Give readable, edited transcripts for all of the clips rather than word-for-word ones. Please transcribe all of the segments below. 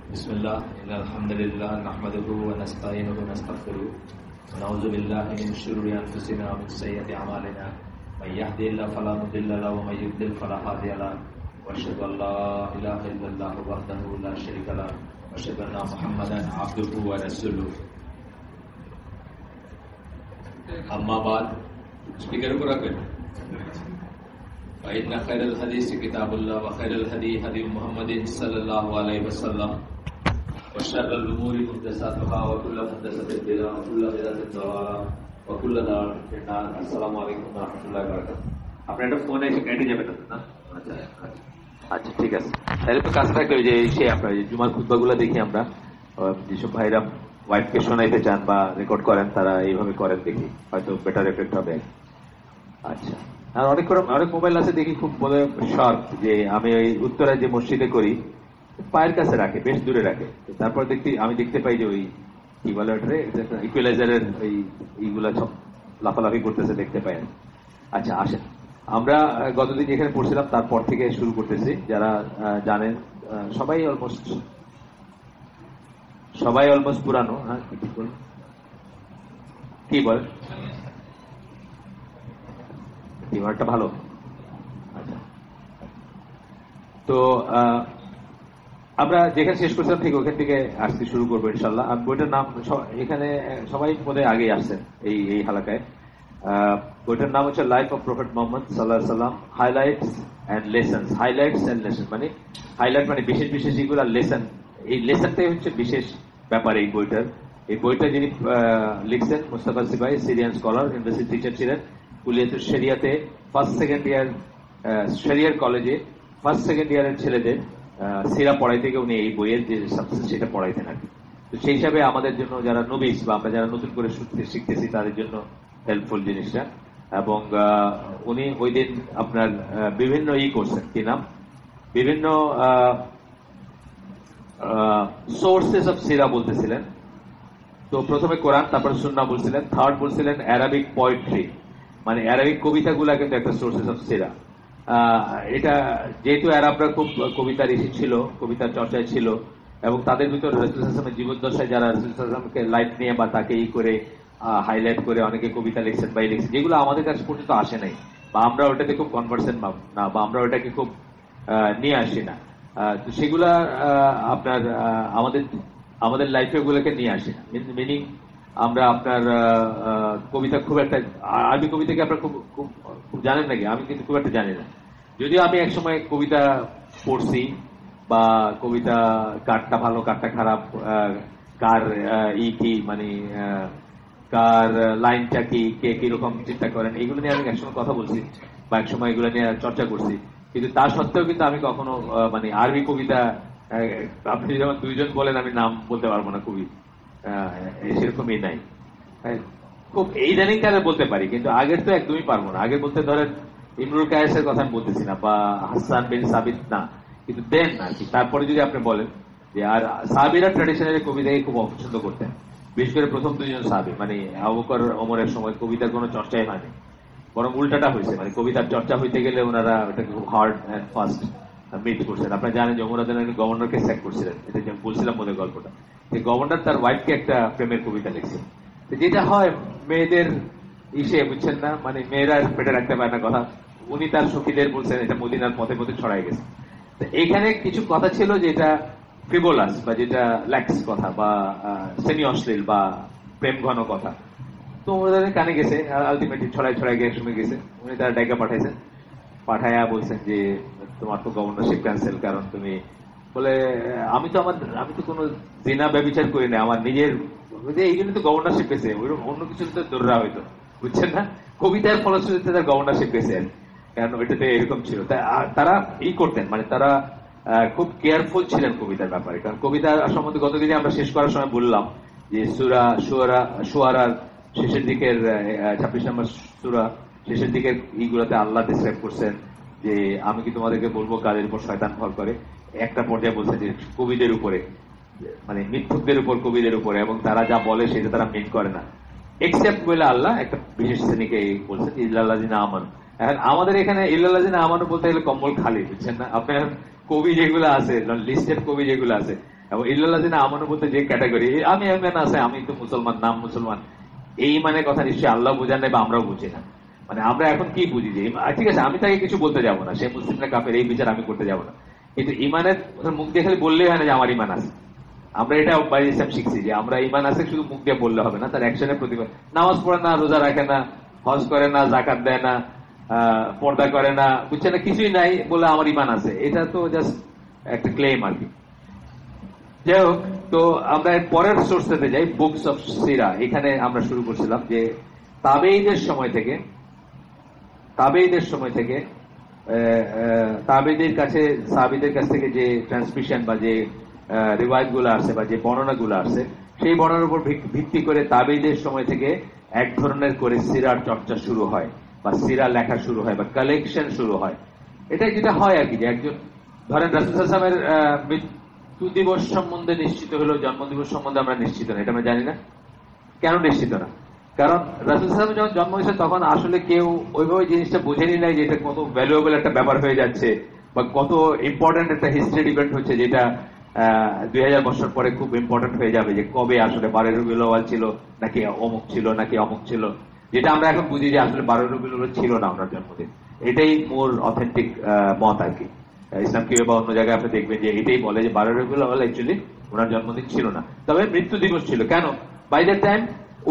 बिस्मिल्लाह इन्नल हम्दुलिल्लाह नहमदुहु व नस्तईनुहु व नस्तगफिरुह व नऊज़ु बिल्लाहि मिन शुरूरि अनफुसिना व मिन सय्यिआति अमालिना मन यहदिहिल्लाहु फला मुदिल्ल लहु व मन युद्लिल फला हादिय लहु व अशहदु अन ला इलाहा इल्लल्लाह वहदहु ला शरीका लहु व अशहदु अन्ना मुहम्मदन अब्दुहु व रसूलुहु। अम्मा बाद स्पीकर ऊपर रखें। फ़इन्न खैरल हदीस किताबुल्लाह व खैरल हदी हदी मुहम्मदिन सल्लल्लाहु अलैहि वसल्लम व शर्रुल उमूरि मुहदसातुहा व कुल्लु मुहदसतिन बिदअह व कुल्लु बिदअतिन दलाला व कुल्लु दलालातिन फिन्नार। अस्सलामु अलैकुम व রাহমাতুল্লাহি ওয়া বারাকাতুহু। আপনার একটা ফোন এসে কেটে যাবে না? আচ্ছা আচ্ছা ঠিক আছে। তাহলে তো কাজটা করি যে সে আপনার জুমার খুতবাগুলো দেখি আমরা, যেসব ভাইরা ওয়াইফকে শোনাইতে চান বা রেকর্ড করেন তারা এইভাবে করেন, দেখি হয়তো বেটার এফেক্ট হবে। আচ্ছা, আর অনেক মোবাইল আছে দেখি খুব শর্ট, যে আমি ওই উত্তরায় যে মসজিদে করি পায়ের কাছে রাখে, বেশ দূরে রাখে। তারপর আমি দেখতে পাই যে ওই কি বলে ওটা ইকুয়ালাইজারের ওই এইগুলা সব লাফালাফি করতেছে দেখতে পাই। আচ্ছা আসেন, আমরা গতদিন যেখানে পড়ছিলাম তারপর থেকে শুরু করতেছি। যারা জানেন সবাই অলমোস্ট পুরানো। হ্যাঁ কি বল টিমারটা ভালো। আচ্ছা, তো আমরা যেখানে শেষ করছিলাম ঠিক ওখান থেকে আসতে শুরু করবো ইনশাল্লাহ। আর বইটার নাম এখানে সবাই বোধহয় আগে আসছেন এই হালাকায়। বইটার নাম হচ্ছে লাইফ অফ প্রফেট মোহাম্মদ সাল্লাল্লাহু আলাইহি ওয়াসাল্লাম, highlights and lessons. Highlights and lesson মানে হাইলাইট মানে বিশেষ বিশেষ এগুলো, লেসন এই লেসনটাই হচ্ছে বিশেষ ব্যাপার এই বইটার। এই বইটা যিনি লিখছেন মুস্তাফা সিপাহী, সিরিয়ান স্কলার, ইউনিভার্সিটি টিচার ছিলেন। কুলিয়াতুল শরিয়াতে ফার্স্ট সেকেন্ড ইয়ার শরিয়ার কলেজে ফার্স্ট সেকেন্ড ইয়ারের ছেলেদের সিরা পড়াইতে গিয়ে উনি এই বইয়ের যে সাবজেক্ট সেটা পড়াইতেন আর কি। তো সেই হিসাবে আমাদের জন্য যারা নবীস বা আমরা যারা নতুন করে শিখতেছি তাদের জন্য হেল্পফুল জিনিসটা। এবং উনি ওই দিন আপনার বিভিন্ন করছেন, কি নাম, বিভিন্ন সোর্সেস অফ সিরা বলতেছিলেন। তো প্রথমে কোরআন, তারপরে সুন্নাহ বলছিলেন, থার্ড বলছিলেন অ্যারাবিক পোয়েট্রি, মানে অ্যারাবিক কবিতাগুলা কিন্তু একটা সোর্সেস অফ সিরা। এটা যেহেতু আরবরা খুব কবিতার ইস্যু ছিল, কবিতার চর্চায় ছিল, এবং তাদের ভিতর রাসূল সাল্লাল্লাহু আলাইহি ওয়াসাল্লামের জীবদ্দশায় যারা রাসূল সাল্লাল্লাহু আলাইহি ওয়াসাল্লামকে লাইফ নিয়ে বা তাকে করে হাইলাইট করে অনেকে কবিতা লিখছেন বা লিখছেন, যেগুলো আমাদের কাছে পর্যন্ত আসে নাই, বা আমরা ওটাতে খুব কনভার্সেন্ট না, বা আমরা ওটাকে খুব নিয়ে আসি না। তো সেগুলা আপনার আমাদের লাইফে ওগুলোকে নিয়ে আসি না। মিনিং আমরা আপনার কবিতা খুব একটা, আরবি কবিতাকে আপনার খুব খুব জানেন নাকি? আমি কিন্তু খুব একটা জানি না, যদিও আমি একসময় কবিতা পড়ছি, বা কবিতা কারটা ভালো কারটা খারাপ, কার কি মানে কার লাইনটা কি, কে কিরকম চিন্তা করেন, এগুলো নিয়ে আমি একসময় কথা বলছি বা একসময় এগুলো নিয়ে চর্চা করছি। কিন্তু তা সত্ত্বেও কিন্তু আমি কখনো মানে আরবি কবিতা, আপনি যেমন দুইজন বলেন আমি নাম বলতে পারবো না, কবি সেরকমই নাই। খুব এই জানি কালে বলতে পারি, কিন্তু আগের তো একদমই পারবো না। আগে বলতে ধরেন ইমরুল কায়েসের কথা আমি বলতেছি না, বা হাসান বিন সাবিত না, কিন্তু দেন না কি। তারপরে যদি আপনি বলেন যে, আর সাহাবীরা ট্র্যাডিশনালি কবিতাকে খুব অপছন্দ করতেন, বিশেষ করে প্রথম দুইজন সাহাবী, মানে আবু বকর ওমরের সময় কবিতার কোনো চর্চাই হয়নি, বরং উল্টাটা হয়েছে, মানে কবিতার চর্চা হইতে গেলে ওনারা ওটাকে খুব হার্ড অ্যান্ড ফাস্ট মিট করছেন। আপনারা জানেন যে ওমর রাদিয়াল্লাহু আনহু গভর্নরকে স্যাক করছিলেন, এটা যে বলছিলাম মনে গল্পটা, যে গভর্নর তার ওয়াইফকে একটা প্রেমের কবিতা লিখছে। যেটা হয় মেয়েদের বুঝছেন না, মানে মেয়েরা পেটে রাখতে পারে না কথা, উনি তার সখীদের বলছেন, এটা মদিনার পথে পথে ছড়াই গেছে। তো এইখানে কিছু কথা ছিল যেটা ফ্রিভোলাস, বা যেটা ল্যাক্স কথা, বা সেমি অশ্লীল বা প্রেম ঘন কথা, তো ওদের কানে গেছে, আলটিমেটলি ছড়াই গিয়ে শুনে গেছে। উনি তার ডাইকা পাঠায়া বলছেন যে তোমার তো গভর্নরশিপ ক্যান্সেল, কারণ তুমি বলে আমি তো কোনো জিনা ব্যভিচার করি না, আমার নিজের এই জন্য তো গভর্নরশিপ পেয়েছে, অন্য কিছু তো দৌড়া হইতো, বুঝছেন না, কবিতার ফলশ্রুতিতে তার গভর্নরশিপ পেয়েছে, কারণ ওইটাতে এরকম ছিল। তারা করতেন, মানে তারা খুব কেয়ারফুল ছিলেন কবিতার ব্যাপারে। কারণ কবিতা সম্বন্ধে গতদিনে আমরা শেষ করার সময় বললাম যে সূরা শুআরার শেষের দিকের 26 নম্বর সূরা শেষের দিকের ইগুলোতে আল্লাহ ডিসক্রাইব করছেন যে আমি কি তোমাদেরকে বলবো কাদের উপর শয়তান ভর করে। একটা পর্যায়ে বলছে যে কবিদের উপরে, মানে মিথ্যুকদের উপর, কবিদের উপরে, এবং তারা যা বলে সেটা তারা মিট করে না, এক্সেপ্ট বলে আল্লাহ একটা বিশেষ শ্রেণীকে বলছেন ইল্লাল্লাযিনা আমানু। এখন আমাদের এখানে ইল্লাল্লাযিনা আমানু বলতে গেলে কম্বল খালি, বুঝছেন না। আপনার কবি যেগুলো আছে, লিস্টেড কবি যেগুলো আছে, এবং ইল্লাল্লাযিনা আমানু বলতে যে ক্যাটাগরি, আমি ইমান আছে, আমি তো মুসলমান, নাম মুসলমান, এই ইমানের কথা নিশ্চয়ই আল্লাহ বোঝান নাই বা আমরাও বুঝি না। মানে আমরা এখন কি বুঝি যে ঠিক আছে আমি তাকে কিছু বলতে যাবো না, সে মুসলিমরা কাফের, এই বিচার আমি করতে যাবো না, কিন্তু ইমানের মুখ দিয়ে খালি বললেই হয় না যে আমার ইমান আছে। আমরা এটা বাই ইসলাম শিখছি যে আমরা ইমান আছে শুধু মুখ দিয়ে বললে হবে না, তার অ্যাকশনের প্রতিবাদ। নামাজ পড়ে না, রোজা রাখে না, হজ করে না, জাকাত দেয় না, পর্দা করে না, বুঝছে না, কিছুই নাই বলে আমার ইমান আছে, এটা তো জাস্ট একটা ক্লেম আর কি। যাই হোক, তো আমরা পরের সোর্সে যাই, বুকস অফ সিরা। এখানে আমরা শুরু করছিলাম যে তাবেঈদের সময় থেকে তাবেঈদের কাছে, সাহাবীদের কাছ থেকে যে ট্রান্সমিশন বা যে রিওয়ায়াত গুলো আসছে বা যে বর্ণনা গুলো আসছে, সেই বর্ণনার উপর ভিত্তি করে তাবেঈদের সময় থেকে এক ধরনের করে সিরার চর্চা শুরু হয় বা সিরা লেখা শুরু হয় বা কালেকশন শুরু হয়। এটাই যেটা হয় আর কি, যে একজন ধরেন রাসূল সাল্লাল্লাহু আলাইহি ওয়াসাল্লামের মৃত্যু দিবস সম্বন্ধে নিশ্চিত হলো, জন্মদিবস সম্বন্ধে আমরা নিশ্চিত না, এটা আমরা জানি না। কেন নিশ্চিত না? কারণ রাসূল সাল্লাল্লাহু আলাইহি ওয়াসাল্লাম যখন জন্ম হয়েছে তখন আসলে কেউ ওইভাবে জিনিসটা বুঝেনি নাই যে এটা কত ভ্যালুয়েবল একটা ব্যাপার হয়ে যাচ্ছে বা কত ইম্পর্টেন্ট একটা হিস্ট্রি ইভেন্ট হচ্ছে, যেটা 2000 বছর পরে খুব ইম্পর্টেন্ট হয়ে যাবে, যে কবে আসলে 12 রবিউল আউয়াল ছিল নাকি অমুক ছিল নাকি অমুক ছিল, যেটা আমরা এখন বুঝি যে আসলে 12 রবিউল আউয়াল ছিল না ওনার জন্মদিন। এটাই মোর অথেন্টিক মত আর কি। ইসলাম কিভাবে বা অন্য জায়গায় আপনি দেখবেন যে এটাই বলে যে 12 রবিউল আউয়াল অ্যাকচুয়ালি ওনার জন্মদিন ছিল না, তবে মৃত্যু দিবস ছিল। কেন? বাই দ্যাট টাইম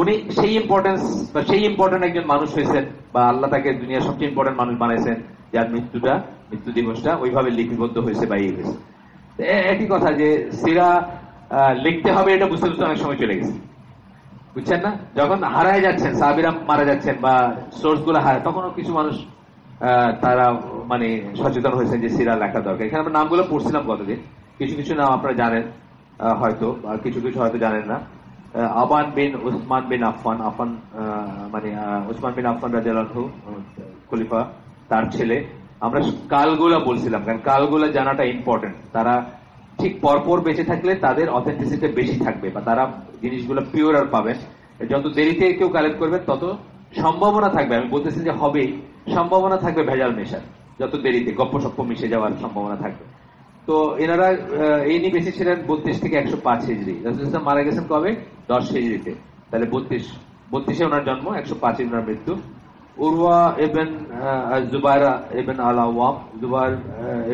উনি সেই ইম্পর্টেন্স বা সেই ইম্পর্টেন্ট একজন মানুষ হয়েছেন, বা আল্লাহ তাকে দুনিয়ার সবচেয়ে ইম্পর্টেন্ট মানুষ বানাইছেন, যার মৃত্যু দিবসটা ওইভাবে লিপিবদ্ধ হয়েছে বা এই হয়েছে। একই কথা যে সিরা লিখতে হবে এটা বুঝতে বুঝতে অনেক সময় চলে গেছে, বুঝছেন না? যখন হারায় যাচ্ছেন, সাহাবীরা মারা যাচ্ছেন বা সোর্স গুলো হারায়, তখনও কিছু মানুষ তারা মানে সচেতন হয়েছেন যে সিরা লেখা দরকার। এখানে আমরা নামগুলো পড়ছিলাম গতদিন, কিছু কিছু নাম আপনারা জানেন হয়তো, আর কিছু কিছু হয়তো জানেন না। আবান বিন উসমান বিন আফফান, মানে উসমান বিন আফফান রাদিয়াল্লাহু আনহু খলিফা, তার ছেলে। আমরা কালগুলা বলছিলাম, কারণ কালগুলা জানাটা ইম্পর্টেন্ট। তারা ঠিক পরপর বেঁচে থাকলে তাদের অথেন্টিসিটি বেশি থাকবে বা তারা জিনিসগুলো পিওর আর পাবেন। যত দেরিতে কেউ কালেক্ট করবে তত সম্ভাবনা থাকবে, আমি বলতেছি যে হবেই, সম্ভাবনা থাকবে ভেজাল মেশার, যত দেরিতে গপ্পসপ্প মিশে যাওয়ার সম্ভাবনা থাকবে। তো এনারা এই নিয়ে বেঁচে ছিলেন 32 থেকে 105 হিজরি। রাসূল মারা গেছেন কবে? 10 হিজরিতে। তাহলে 32 ওনার জন্ম, 105 ওনার মৃত্যু। উরওয়া ইবন জুবাইর ইবন আল আওয়াম, জুবাইর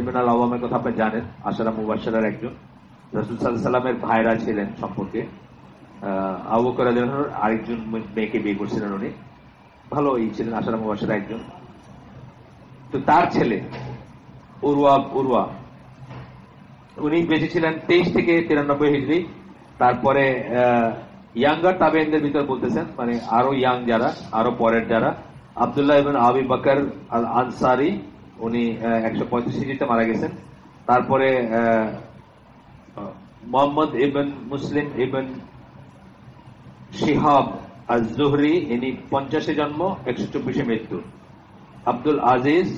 ইবন আল আওয়ামের কথা আপনি জানেন, আশারা মুবাশশারার একজন। রাসূল সাল্লাল্লাহু আলাইহি সাল্লামের ভাইরা ছিলেন সম্পর্কে। আবু বকর রাদিয়াল্লাহু আনহু আরেকজন মেয়েকে বিয়ে করছিলেন উনি, ভালো ছিলেন, আশারা মুবাশশারা একজন। তো তার ছেলে উরওয়া উনি বেঁচে ছিলেন 23 থেকে 93 হিজরি। তারপরে ইয়াঙ্গার তাবেঈনদের ভিতর বলতেছেন, মানে আরো ইয়াং যারা, আরো পরের যারা, আব্দুল্লাহ ইবন আবি বকর আল আনসারি, উনি 135 হিজরিতে মারা গেছেন। তারপরে মোহাম্মদ ইবন মুসলিম ইবন শিহাব আজ-জুহরি, ইনি 50 জন্ম, 124 মৃত্যু। Abdul Aziz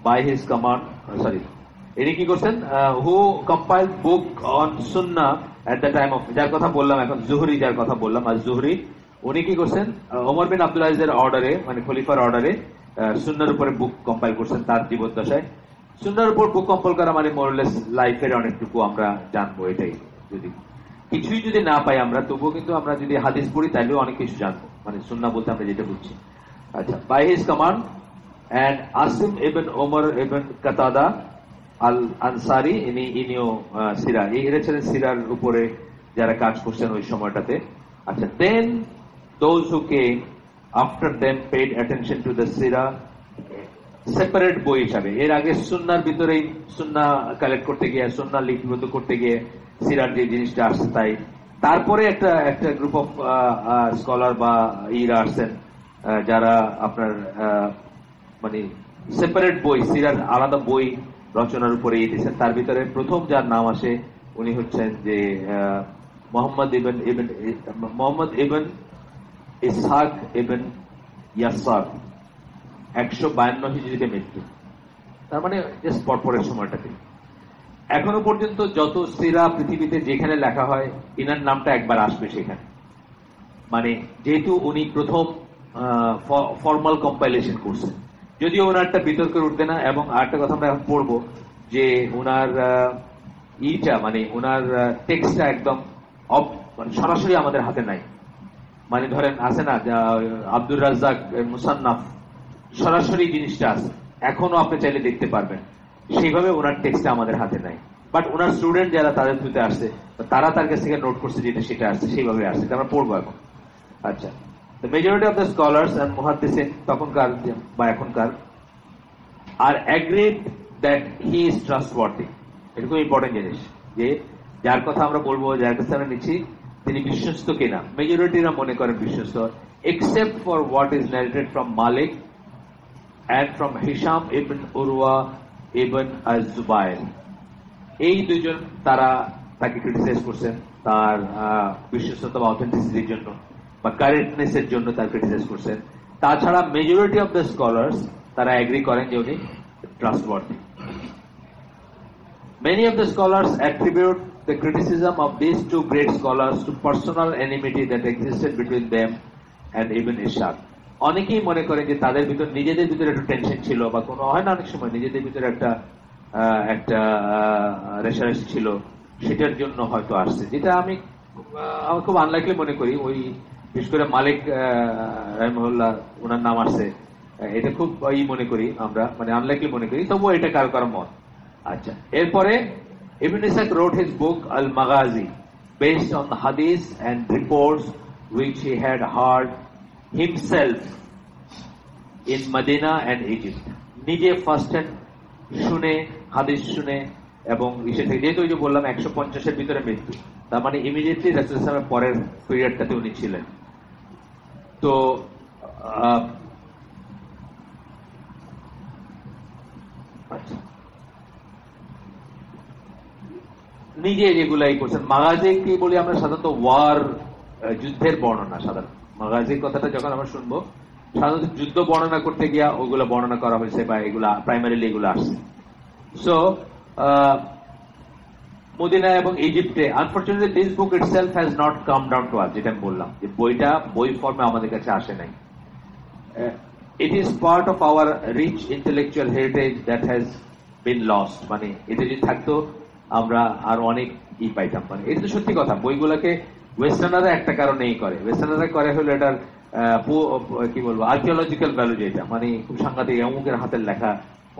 by his command, ইনি কি করছেন, হু compile book on Sunnah at the time of, যার কথা বললাম এখন জুহরি, যার কথা বললাম আজ-জুহরি, উনি কি করছেন, ওমর বিন আব্দুল আজিজের অর্ডারে, মানে খলিফার অর্ডারে সুন্নাহর উপরে বুক কম্পাইল করছেন তার জীবদ্দশায়। সুন্নাহর উপর বুক কম্পাইল করা মানে মোরলেস লাইফের অনেকটুকু আমরা জানবো। এটাই, যদি কিছুই যদি না পাই আমরা, তবুও কিন্তু আমরা যদি হাদিস পড়ি তাহলেও অনেক কিছু জানবো, মানে সুন্নাহ বলতে আমরা যেটা বুঝছি। আচ্ছা, by his command and Asim ibn Umar ibn Qatada al-Ansari, ইনিও সিরা, এরা ছিলেন সিরার উপরে যারা কাজ করছেন ওই সময়টাতে। আচ্ছা, then those who came after them paid attention to the sira separate বই হিসাবে। এর আগে সুন্নাহর ভিতরেই সুন্নাহ কালেক্ট করতে গিয়ে, সুন্নাহ লিপিবদ্ধ করতে গিয়ে সিরার যে জিনিসটা আসছে তাই। তারপরে একটা গ্রুপ অফ স্কলার বা ইরা আসছেন যারা আপনার মানে সেপারেট বই, সিরার আলাদা বই রচনার উপরে দিয়েছেন। তার ভিতরে প্রথম যার নাম আসে উনি হচ্ছেন যে মোহাম্মদ ইবন ইসহাক ইবন ইয়াসার, 152 হিজরিতে মৃত্যু। তার মানে জাস্ট পরপরের সময়টাতে। এখনো পর্যন্ত যত সিরা পৃথিবীতে যেখানে লেখা হয়, ইনার নামটা একবার আসবে সেখানে, মানে যেহেতু উনি প্রথম ফর্মাল কম্পাইলেশন করছেন। যদিও ওনারটা বিতর্কের উঠবে না, এবং আরেকটা কথা আমরা এখন পড়বো যে উনার ইটা মানে উনার টেক্সটটা একদম সরাসরি আমাদের হাতে নাই। মানে ধরেন আছে না আব্দুর রাজ্জাক মুসান্নাফ, সরাসরি জিনিসটা আছে, এখনো আপনি চাইলে দেখতে পারবেন। সেইভাবে ওনার টেক্সটটা আমাদের হাতে নাই, বাট ওনার স্টুডেন্ট যারা তাদের থ্রুতে আসছে তারা তার কাছ থেকে নোট করছে যেটা সেটা আসছে, সেইভাবে আসছে, আমরা পড়বো এখন। আচ্ছা, the majority of the scholars and muhaddisin তখনকার বা এখনকার are agreed that he is trustworthy. এটা খুব ইম্পর্টেন্ট জিনিস, যে যার কথা আমরা বলবো, যার কাছে আমরা নিচ্ছি, তিনি বিশ্বস্ত কিনা। মেজরিটিরা মনে করেন বিশ্বস্ত, except for what is narrated from Malik and from Hisham ibn Urwa ibn az-Zubayr. এই দুইজন তারা তাকে ক্রিটিসাইজ করছেন তার বিশ্বস্ততা বা অথেন্টিসিটির জন্য বা কারেক্টনেস এর জন্য তার ক্রিটিসাইজ করছেন। তাছাড়া মেজরিটি অফ দ্য স্কলার্স তারা এগ্রি করেন যে উনি trustworthy. Many of the scholars attribute the criticism of these two great scholars to personal enmity that existed between them and Ibn Ishaq. অনেকেই মনে করেন যে তাদের ভিতর নিজেদের ভিতরে একটু টেনশন ছিল, বা কোনো হয় না অনেক সময় নিজেদের ভিতরে একটা রেশারেশি ছিল, সেটার জন্য হয়তো আসছে, যেটা আমি খুব আনলাইকলি মনে করি। ওই বিশেষ করে মালিক রাহিমাহুল্লাহ ওনার নাম আসছে, এটা খুব মনে করি আমরা, মানে আনলাইকলি মনে করি, তবুও এটা কারো কারো মত। আচ্ছা, এরপরে ibn Ishaq wrote his book Al-Maghazi based on the hadith and reports which he had heard himself in Medina and Egypt. নিজে ফার্স্ট হ্যান্ড শুনে, হাদিস শুনে, এবং যেহেতু ওই যে বললাম 150-এর ভিতরে মৃত্যু, তার মানে ইমিডিয়েটলি রাসূল সাল্লাল্লাহু আলাইহি ওয়াসাল্লামের পরের পিরিয়ডটাতে উনি ছিলেন। তো আচ্ছা, নিজে যেগুলাই করছেন। মাগাজি কি বলি আমরা সাধারণত ওয়ার, যুদ্ধের বর্ণনা। সাধারণ মাগাজির কথাটা যখন আমরা শুনবো, সাধারণত যুদ্ধ বর্ণনা করতে গিয়া ওগুলো বর্ণনা করা হয়েছে, বা এগুলা প্রাইমারিলি এগুলো আসছে। সো মদিনা এবং ইজিপ্টে, unfortunately this book itself has not come down to us, যেটা আমি বললাম যে বইটা বই ফর্মে আমাদের কাছে আসে নাই। It is part of our rich intellectual heritage that has been lost. মানে এটা যদি থাকতো আমরা আর অনেক পাইতাম। মানে এটা তো সত্যি কথা। বইগুলোকে ওয়েস্টার্নাররা একটা কারণেই করে, ওয়েস্টার্নাররা করে হলো এটার কি বলবো আর্কিওলজিক্যাল ভ্যালু, যেটা মানে খুব সাংঘাতিক, অমুকের হাতের লেখা,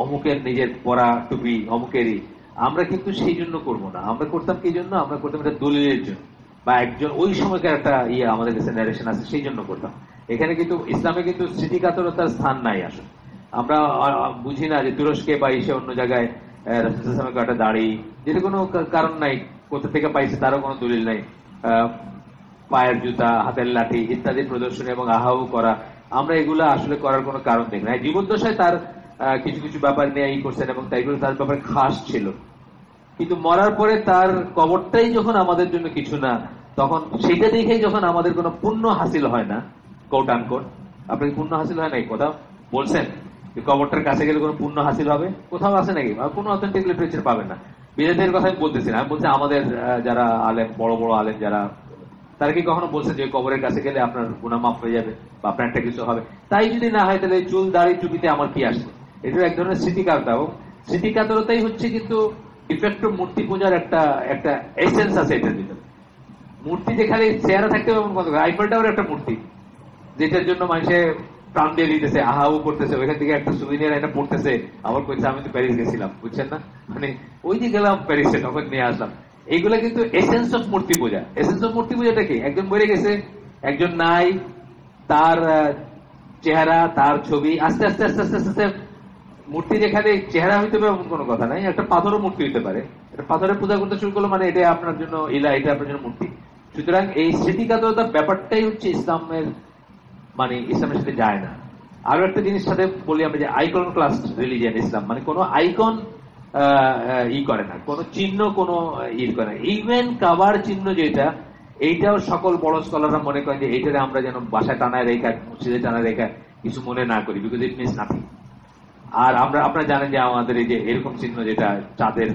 অমুকের নিজের পরা টুপি অমুকেরই। আমরা কিন্তু সেই জন্য করবো না, আমরা করতাম কি জন্য, আমরা করতাম এটা দলিলের জন্য, বা একজন ওই সময়কার একটা আমাদের কাছে ন্যারেশন আছে সেই জন্য করতাম। এখানে কিন্তু ইসলামে কিন্তু স্মৃতিকাতরতার স্থান নাই। আসলে আমরা বুঝি না যে তুরস্কে বা অন্য জায়গায় রাসূল সাল্লাল্লাহু আলাইহি ওয়াসাল্লামের একটা দাড়ি, যেটা কোনো কারণ নাই, কোথা থেকে পাইছে তারও কোনো দলিল নাই, পায়ের জুতা, হাতের লাঠি ইত্যাদি প্রদর্শনী এবং আহাউ করা, আমরা এগুলো আসলে করার কোনো কারণ দেখি না। জীবদ্দশায় তার কিছু কিছু ব্যাপার নিয়ে করছেন, এবং তাইগুলো তার ব্যাপারে খাস ছিল, কিন্তু মরার পরে তার কবরটাই যখন আমাদের জন্য কিছু না, তখন সেটা দেখেই যখন আমাদের কোনো পুণ্য হাসিল হয় না, কোট আনকোট, আপনাকে পুণ্য হাসিল হয় নাই কোথাও বলছেন কবরটার কাছে গেলে কোনো পুণ্য হাসিল হবে? কোথাও আছে নাকি? কোনো অথেন্টিক লিটারেচার পাবেন না। বিদেশের কথা আমি বলতেছি না, আমি বলছি আমাদের যারা আলেম, বড় বড় আলেম যারা, তারা কি কখনো বলছে যে কবরের কাছে গেলে আপনার গুনাহ মাফ হয়ে যাবে বা আপনার একটা কিছু হবে? তাই যদি না হয় তাহলে চুল দাড়ি টুপিতে আমার কি আসে? এটা এক ধরনের স্মৃতিকাতরতা, এবং স্মৃতিকাতরতাই হচ্ছে কিন্তু ইফেক্টিভ মূর্তি পূজার একটা এসেন্স আছে এটার ভিতরে। মূর্তি দেখালে চেহারা থাকতে হবে এমন কথা। আইফেল টাওয়ার একটা মূর্তি, যেটার জন্য মানুষে প্রাণ দিয়ে দিতেছে, আহাউ করতেছে, ওইখান থেকে একটা সুবিনিয়ার এটা পড়তেছে, আবার কইছে আমি তো প্যারিস গেছিলাম, বুঝছেন না? মানে ওই যে গেলাম প্যারিসে, তখন নিয়ে আসলাম। এইগুলা কিন্তু এসেন্স অফ মূর্তি পূজা। এসেন্স অফ মূর্তি পূজাটা কি? একজন মরে গেছে, একজন নাই, তার চেহারা, তার ছবি, আস্তে আস্তে আস্তে আস্তে আস্তে মূর্তি যেখানে চেহারা হইতে হবে এমন কোনো কথা নাই, একটা পাথরও মূর্তি হইতে পারে। এটা পাথরের পূজা করতে শুরু করলো মানে এটা আপনার জন্য ইলা, এটা আপনার জন্য মূর্তি। সুতরাং এই স্মৃতিকাতরতার ব্যাপারটাই হচ্ছে ইসলামের, মানে ইসলামের সাথে যায় না। আরো একটা জিনিস সাথে বলি আমরা, যে আইকন ক্লাস রিলিজিয়ান ইসলাম, মানে কোনো আইকন করে না, কোনো চিহ্ন কোনো করে না। ইভেন কাবার চিহ্ন যেটা, এইটাও সকল বড় স্কলাররা মনে করেন যে এইটারে আমরা যেন বাসায় টানায় রেখা, মসজিদে টানায় রেখা কিছু মনে না করি, বিকজ ইট মিনস নাথিং। আর আপনারা জানেন যে আমাদের এই যে এরকম চিহ্ন যেটা চাঁদের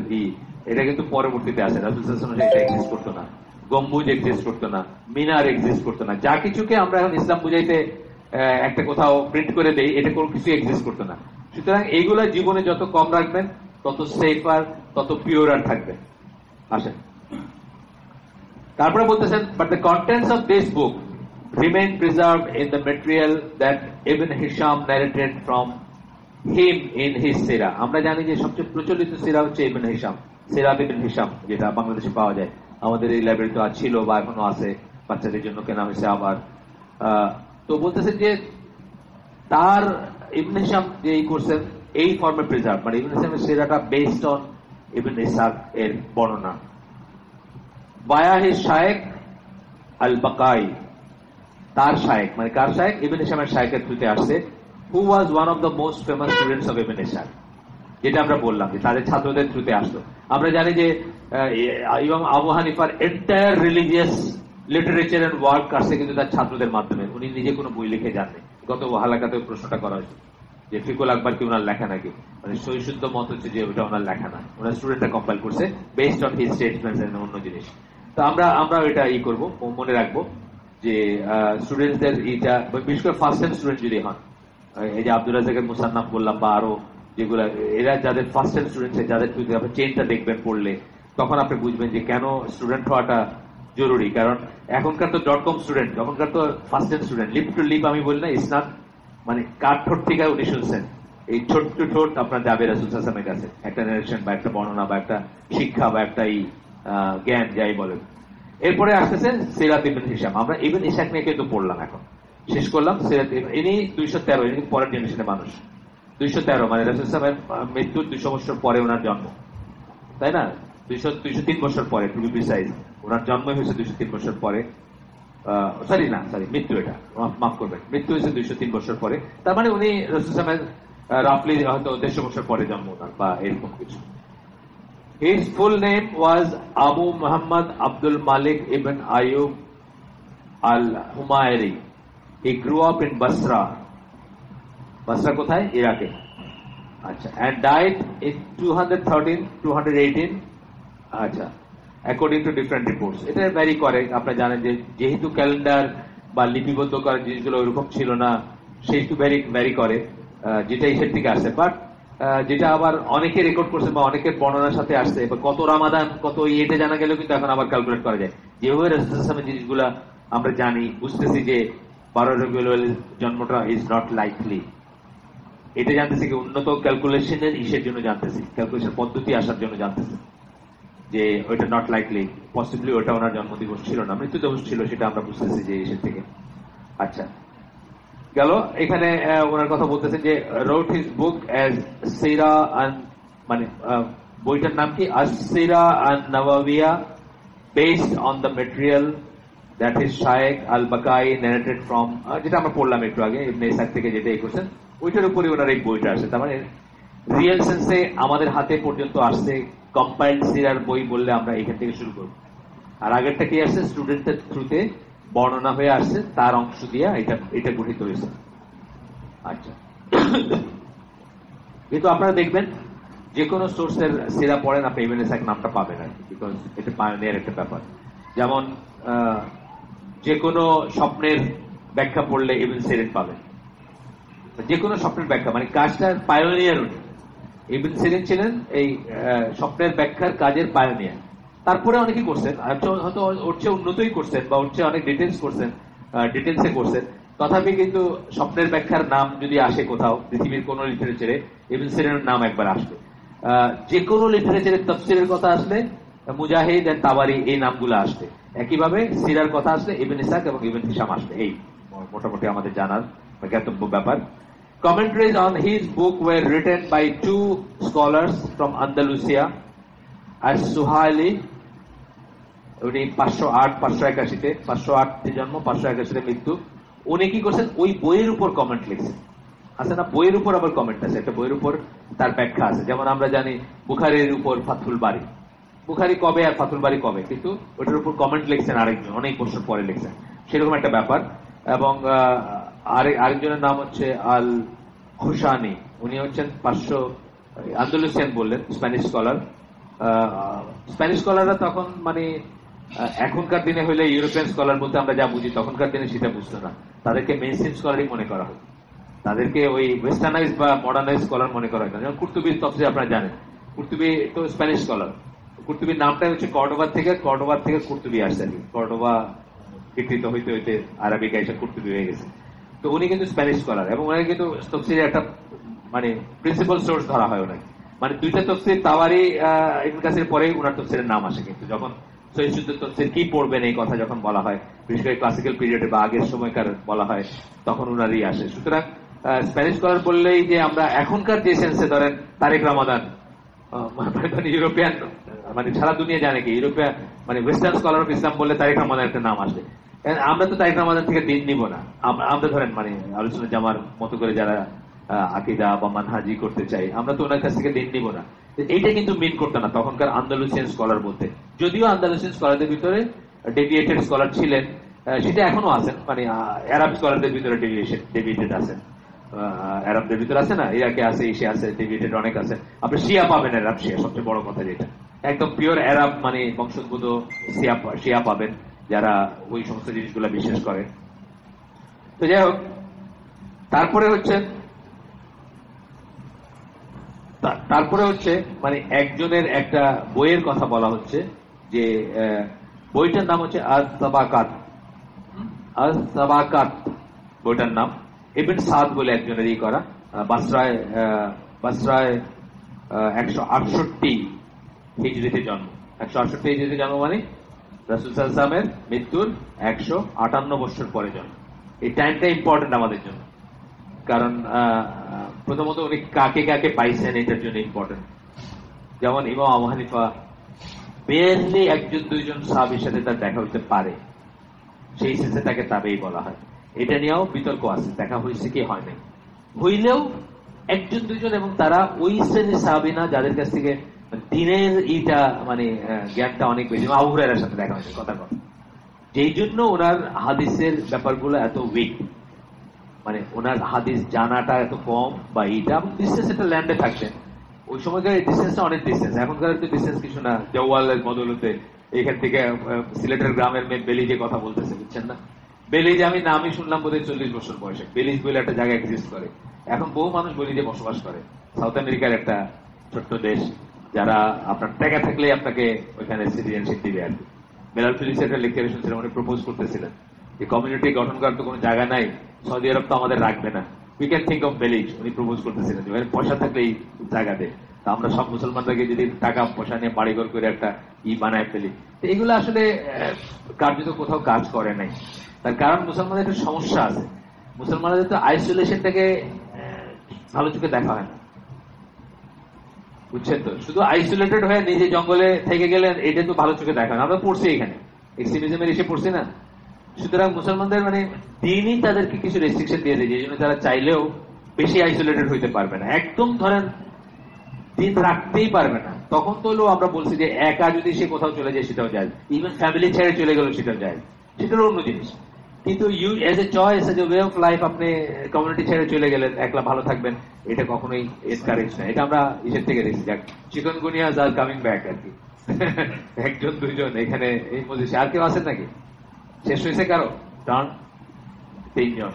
এটা কিন্তু পরবর্তীতে আসে, রাসূল সাল্লাল্লাহু আলাইহি ওয়াসাল্লাম সেটা এক্সিস্ট করতো না, গম্বুজ এক্সিস্ট করতো না, মিনার এক্সিস্ট করতো না। যা কিছুকে আমরা এখন ইসলাম বুঝাইতে একটা কোথাও প্রিন্ট করে দেই, এটা কোনো কিছু এক্সিস্ট করতো না। সুতরাং এইগুলা জীবনে যত কম রাখবেন তত সেফার, তত পিওরার থাকবে। আসেন, তারপরে বলতেছেন, but the contents of this book remain preserved in the material that ibn Hisham narrated from him in his সিরা। আমরা জানি যে সবচেয়ে প্রচলিত সিরা হচ্ছে ইবন হিশাম, সিরাত ইবন হিশাম, যেটা বাংলাদেশে পাওয়া যায়। আমাদের এই লাইব্রেরিতে ছিল বা এখনো আছে, বাচ্চাদের জন্য কেনা হয়েছে আবার। তো বলতেছেন যে তার ইবন হিশাম যে এই করছেন এই ফর্মে প্রিজার্ভ, মানে ইবন হিশামের সিরাটা বেসড অন ইবন ইসহাক এর বর্ণনা। বায়া হিজ শায়েখ আল বাকাই, তার শায়েখ মানে কার শায়েখ? ইবন হিশামের শায়েখের থ্রুতে আসছে। Who was one of the most famous students of Ibn Ishaq, যেটা আমরা বললাম যে তাদের ছাত্রদের থ্রুতে আসলো। আমরা জানি যে ইমাম আবু হানিফার entire religious literature and work আসছে কিন্তু তার ছাত্রদের মাধ্যমে। উনি নিজে কোনো বই লিখে যাননি। গত হালাকাতে প্রশ্নটা করা হয়েছে যে ফিকুল আকবর কি ওনার লেখা নাকি, মানে সহিশুদ্ধ মত হচ্ছে যে ওটা ওনার লেখা না, ওনার স্টুডেন্টরা কম্পাইল করছে based on his statements and অন্য জিনিস। তো আমরা এটা করবো, মনে রাখবো যে স্টুডেন্টদের এইটা, বিশেষ করে ফার্স্ট টাইম স্টুডেন্ট যদি হন, এই যে আব্দুল রাজাকের মুসান্নাফ বললাম বা আরো যেগুলা, এরা যাদের ফার্স্ট টাইম স্টুডেন্ট যাদের যদি আপনি চেনটা দেখবেন পড়লে, তখন আপনি বুঝবেন যে কেন স্টুডেন্ট হওয়াটা জরুরি। কারণ এখনকার তো .com স্টুডেন্ট, তখনকার তো first time student. Lip to lip আমি বলি না, ইসনাদ মানে কার ঠোঁট থেকে উনি শুনছেন, এই ছোট্ট ঠোঁট আপনার যাবে রাসূল সাল্লাল্লাহু আলাইহি ওয়াসাল্লামের কাছে, একটা নারেশন বা একটা বর্ণনা বা একটা শিক্ষা বা একটা জ্ঞান যাই বলেন। এরপরে আসতেছে সিরাত ইবন হিশাম। আমরা ইবন ইসহাক নিয়ে কিন্তু পড়লাম, এখন শেষ করলাম সিরাত। ইনি 213, ইনি পরের জেনারেশনের মানুষ। 213 মানে রাসূল সাল্লাল্লাহু আলাইহি ওয়াসাল্লামের মৃত্যুর 200 বছর পরে ওনার জন্ম, তাই না? 203 বছর পরে, টু বি প্রিসাইজ। ওনার জন্ম হয়েছে 203 বছর পরে। মৃত্যু, এটা মাফ করবেন, মৃত্যু হয়েছে 203 বছর পরে। তার মানে উনি রাসূল সাল্লাল্লাহু আলাইহি ওয়াসাল্লামের রাফলি হয়তো 150 বছর পরে জন্ম ওনার, বা এরকম কিছু। His full name was Abu Muhammad Abdul Malik ibn Ayub al-Humayri. He grew up in Basra. Basra কোথায়? ইরাকে। আচ্ছা, and died in 218 আচ্ছা, according to different reports. এটা ভ্যারি করে। আপনারা জানেন যে যেহেতু ক্যালেন্ডার বা লিপিবদ্ধ করার জিনিসগুলো ওইরকম ছিল না, সেহেতু ভ্যারি করে, যেটা ইসের থেকে আসে। বাট যেটা আবার অনেকে রেকর্ড করছে বা অনেকের বর্ণনার সাথে আসছে, কত রামাদান কত এটা জানা গেলেও কিন্তু এখন আবার ক্যালকুলেট করা যায়। যেভাবে রাসূল সাল্লাল্লাহু জিনিসগুলা আমরা জানি, বুঝতেছি যে 12 রবিউল আউয়ালের জন্মটা ইজ নট লাইকলি। এটা জানতেছি কি উন্নত ক্যালকুলেশনের ইসের জন্য জানতেছি, ক্যালকুলেশন পদ্ধতি আসার জন্য জানতেছি যে ওইটা নট লাইকলি, পসিবলি ওটা ওনার জন্মদিবস ছিল না, মৃত্যু দিবস ছিল, সেটা আমরা বুঝতেছি যে ইসের থেকে। আচ্ছা, গেল। এখানে ওনার কথা বলতেছেন যে রোট হিজ বুক অ্যাজ সিরা আন, মানে বইটার নাম কি? আস-সিরা আন-নবাবিয়া, based on the material that his শায়েখ আল বাকাই ন্যারেটেড ফ্রম, যেটা আমরা পড়লাম একটু আগে ইবনে ইসহাক থেকে, যেটা এই করছেন ওইটার উপরে ওনার এই বইটা আসে। তার মানে রিয়েল সেন্সে আমাদের হাতে পর্যন্ত আসছে কম্পাইল্ড সিরার বই বললে আমরা এখান থেকে শুরু করব। আর আগেরটা কি আসছে? স্টুডেন্টদের থ্রুতে বর্ণনা হয়ে আসছে, তার অংশ দিয়ে এটা গঠিত হয়েছে। আচ্ছা, কিন্তু আপনারা দেখবেন যে কোনো সোর্সের সিরা পড়েন, আপনি ইবনে ইসহাক নামটা পাবেন আর কি, বিকজ এটা পায়োনিয়ার একটা ব্যাপার। যেমন যে কোনো স্বপ্নের ব্যাখ্যা পড়লে ইবন সিরিন পাবেন। যে কোনো স্বপ্নের ব্যাখ্যা, মানে কাজটার পায়োনিয়ার উনি। ইবন সিরিন ছিলেন এই স্বপ্নের ব্যাখ্যার কাজের পায়োনিয়ার। তারপরে অনেকেই করছেন, হয়তো ওর চেয়ে উন্নতই করছেন বা ওর চেয়ে অনেক ডিটেলসে করছেন। তথাপি কিন্তু স্বপ্নের ব্যাখ্যার নাম যদি আসে কোথাও পৃথিবীর কোন লিটারেচারে, ইবন সিরিনের নাম একবার আসবে। যে কোনো লিটারেচারে তাফসীরের কথা আসলে মুজাহিদ এন্ড তাবারি এই নামগুলো আসবে। একইভাবে সিরার কথা আসলে ইবন ইসহাক এবং ইবন হিশাম আসবে। এই মোটামুটি আমাদের জানার জ্ঞাতব্য ব্যাপার। Commentaries on his book were written by two scholars from Andalusia, as-Suhaili, উনি 508-581-তে, 508 জন্ম, 581-তে মৃত্যু। উনি কি করছেন? ওই বইয়ের উপর কমেন্ট লিখছেন। আছে না, বইয়ের উপর আবার কমেন্ট আছে, একটা বইয়ের উপর তার ব্যাখ্যা আছে। যেমন আমরা জানি বুখারীর উপর ফাথুল বারী, বুখারী কবে আর ফাথুল বারী কবে, কিন্তু ওটার উপর কমেন্ট লিখছেন আরেকজন, অনেক বছর পরে লিখছেন, সেরকম একটা ব্যাপার। এবং আরেকজনের নাম হচ্ছে আল খুশানি, উনি হচ্ছেন 500 আন্দালুসিয়ান বললেন, স্প্যানিশ স্কলার। স্প্যানিশ স্কলাররা তখন মানে এখনকার দিনে হইলে ইউরোপিয়ান স্কলার বলতে আমরা যা বুঝি, তখনকার দিনে সেটা বুঝতো না। তাদেরকে মেইনস্ট্রিম স্কলারই মনে করা হয়, তাদেরকে ওই ওয়েস্টার্নাইজ বা মডার্নাইজ স্কলার মনে করা হয় না। যেমন কুরতুবীর তাফসীর আপনারা জানেন, কুর্তুবি তো স্প্যানিশ স্কলার। কুর্তুবির নামটা হচ্ছে কর্ডোবার থেকে কুর্তুবি আসছে আর কি। কর্ডোবা বিকৃত হইতে হইতে আরবিকে এসে কুর্তুবি হয়ে গেছে। তো উনি কিন্তু স্প্যানিশ স্কলার এবং ওনাকে কিন্তু তফসিরের একটা মানে প্রিন্সিপাল সোর্স ধরা হয় ওনাকে। মানে দুইটা তফসির তাওয়ারি ইবনে কাসির পরেই ওনার তফসিরের নাম আসে। কিন্তু যখন সহিহ শুদ্ধ তফসির কি পড়বেন এই কথা যখন বলা হয়, বিশেষ করে ক্লাসিক্যাল পিরিয়ডে বা আগের সময়কার বলা হয়, তখন ওনারই আসে। সুতরাং স্প্যানিশ স্কলার বললেই যে আমরা এখনকার যে সেন্সে ধরেন তারেক রমাদান মানে ইউরোপিয়ান মানে সারা দুনিয়া জানে কি ইউরোপিয়ান মানে ওয়েস্টার্ন স্কলার অফ ইসলাম বললে তারেক রমাদান একটা নাম আসবে। আমরা তো তারেক রমাদান থেকে দিন নিব না। আমরা ধরেন মানে আলোচনা জামার মতো করে যারা আকিদা বা মানহাজি করতে চাই, আমরা তো ওনার কাছ থেকে দিন নিব না। এইটা কিন্তু মিন করতো না তখনকার আন্দালুসিয়ান স্কলার বলতে। যদিও আন্দালুসিয়ান স্কলারদের ভিতরে ডেভিয়েটেড স্কলার ছিলেন, সেটা এখনো আছেন। মানে আরব স্কলারদের ভিতরে ডেভিয়েটেড আছেন, আরবদের ভিতরে আছে না, ইরাকে আছে, এশিয়া আছে, ডেভিয়েটেড অনেক আছে। আপনি শিয়া পাবেন, আরব শিয়া সবচেয়ে বড় কথা যেটা একদম পিওর আরব মানে বংশোদ্ভূত শিয়া পাবেন যারা ওই সমস্ত জিনিসগুলো বিশ্বাস করে। তো যাই হোক, তারপরে হচ্ছে মানে একজনের একটা বইয়ের কথা বলা হচ্ছে যে বইটার নাম হচ্ছে আস-সাবাকাত বইটার নাম। ইবন সাদ বলে একজনের করা, বাসরায় 168 হিজরিতে জন্ম। 168 হিজরিতে জন্ম মানে রাসূল সাল্লাল্লাহু আলাইহি ওয়াসাল্লামের মৃত্যুর 158 বছর পরে জন্ম। এই টাইমটা ইম্পর্টেন্ট আমাদের জন্য, কারণ প্রথমত উনি কাকে কাকে পাইছেন এটার জন্য ইম্পর্টেন্ট। যেমন ইমাম আবু হানিফা বেয়ারলি একজন দুইজন সাহাবীর সাথে তার দেখা হইতে পারে, সেই সেন্সে তাকে তাবেই বলা হয়। এটা নিয়েও বিতর্ক আছে, দেখা হয়েছে কি হয় নাই। হইলেও একজন দুইজন, এবং তারা ওই শ্রেণীর সাহাবী না যাদের কাছ থেকে দিনের মানে জ্ঞানটা অনেক বেশি। আবু হুরায়রার সাথে দেখা হয়েছে কথা কথা, যেই জন্য ওনার হাদিসের ব্যাপারগুলো এত উইক, মানে ওনার হাদিস জানাটা এত কম বা এইটা ডিস্টেন্স একটা ল্যান্ডে থাকতেন। ওই সময়কার ডিস্টেন্সটা অনেক ডিস্টেন্স, এখনকার তো ডিস্টেন্স কিছু না। জওয়ালের বদলতে এখান থেকে সিলেটের গ্রামের মেয়ে বেলিজে কথা বলতেছে, বুঝছেন না? বেলিজ আমি নামই শুনলাম বোধহয় 40 বছর বয়সে। বেলিজ বলে একটা জায়গা এক্সিস্ট করে, এখন বহু মানুষ বেলিজে বসবাস করে। সাউথ আমেরিকার একটা ছোট্ট দেশ, যারা আপনার টাকা থাকলেই আপনাকে ওইখানে সিটিজেনশিপ দিবে আর কি। মেলাল ফিলিপস একটা লেকচারে শুনছিলাম, উনি প্রপোজ করতেছিলেন যে কমিউনিটি গঠন করার তো কোনো জায়গা নাই, সৌদি আরব তো আমাদের রাখবে না, we can think of Belize. উনি প্রপোজ করতেছিলেন যে পয়সা থাকলেই জায়গা দেয়। তা আমরা সব মুসলমানদেরকে যদি টাকা পয়সা নিয়ে বাড়িঘর করে একটা বানায় ফেলি, তো এগুলো আসলে কার্যত কোথাও কাজ করে নাই। তার কারণ মুসলমানদের একটা সমস্যা আছে, মুসলমানদের তো আইসোলেশনটাকে ভালো চোখে দেখা হয় না, বুঝছেন তো? শুধু আইসোলেটেড হয়ে নিজে জঙ্গলে থেকে গেলেন, এটা তো ভালো চোখে দেখা হয় না। আমরা পড়ছি এখানে এক্সট্রিমিজমের এসে পড়ছি না। সুতরাং মুসলমানদের মানে দিনই তাদেরকে কিছু রেস্ট্রিকশন দিয়ে দেয়, যে জন্য তারা চাইলেও বেশি আইসোলেটেড হইতে পারবে না। একদম ধরেন দিন রাখতেই পারবে না। তখন তো হলো আমরা বলছি যে একা যদি সে কোথাও চলে যায় সেটাও যায়, ইভেন ফ্যামিলি ছেড়ে চলে গেল সেটাও যায়, সেটারও অন্য জিনিস। কিন্তু you as a choice, as a way of life, আপনি কমিউনিটি ছেড়ে চলে গেলেন, একলা ভালো থাকবেন, এটা কখনোই এনকারেজ না। এটা আমরা ইসের থেকে দেখছি, যাক চিকনগুনিয়াস আর কামিং ব্যাক আর কি। একজন দুইজন এখানে এই মজলিসে, আর কেউ আছেন নাকি? শেষ হয়েছে কারো টার্ন? 3 জন,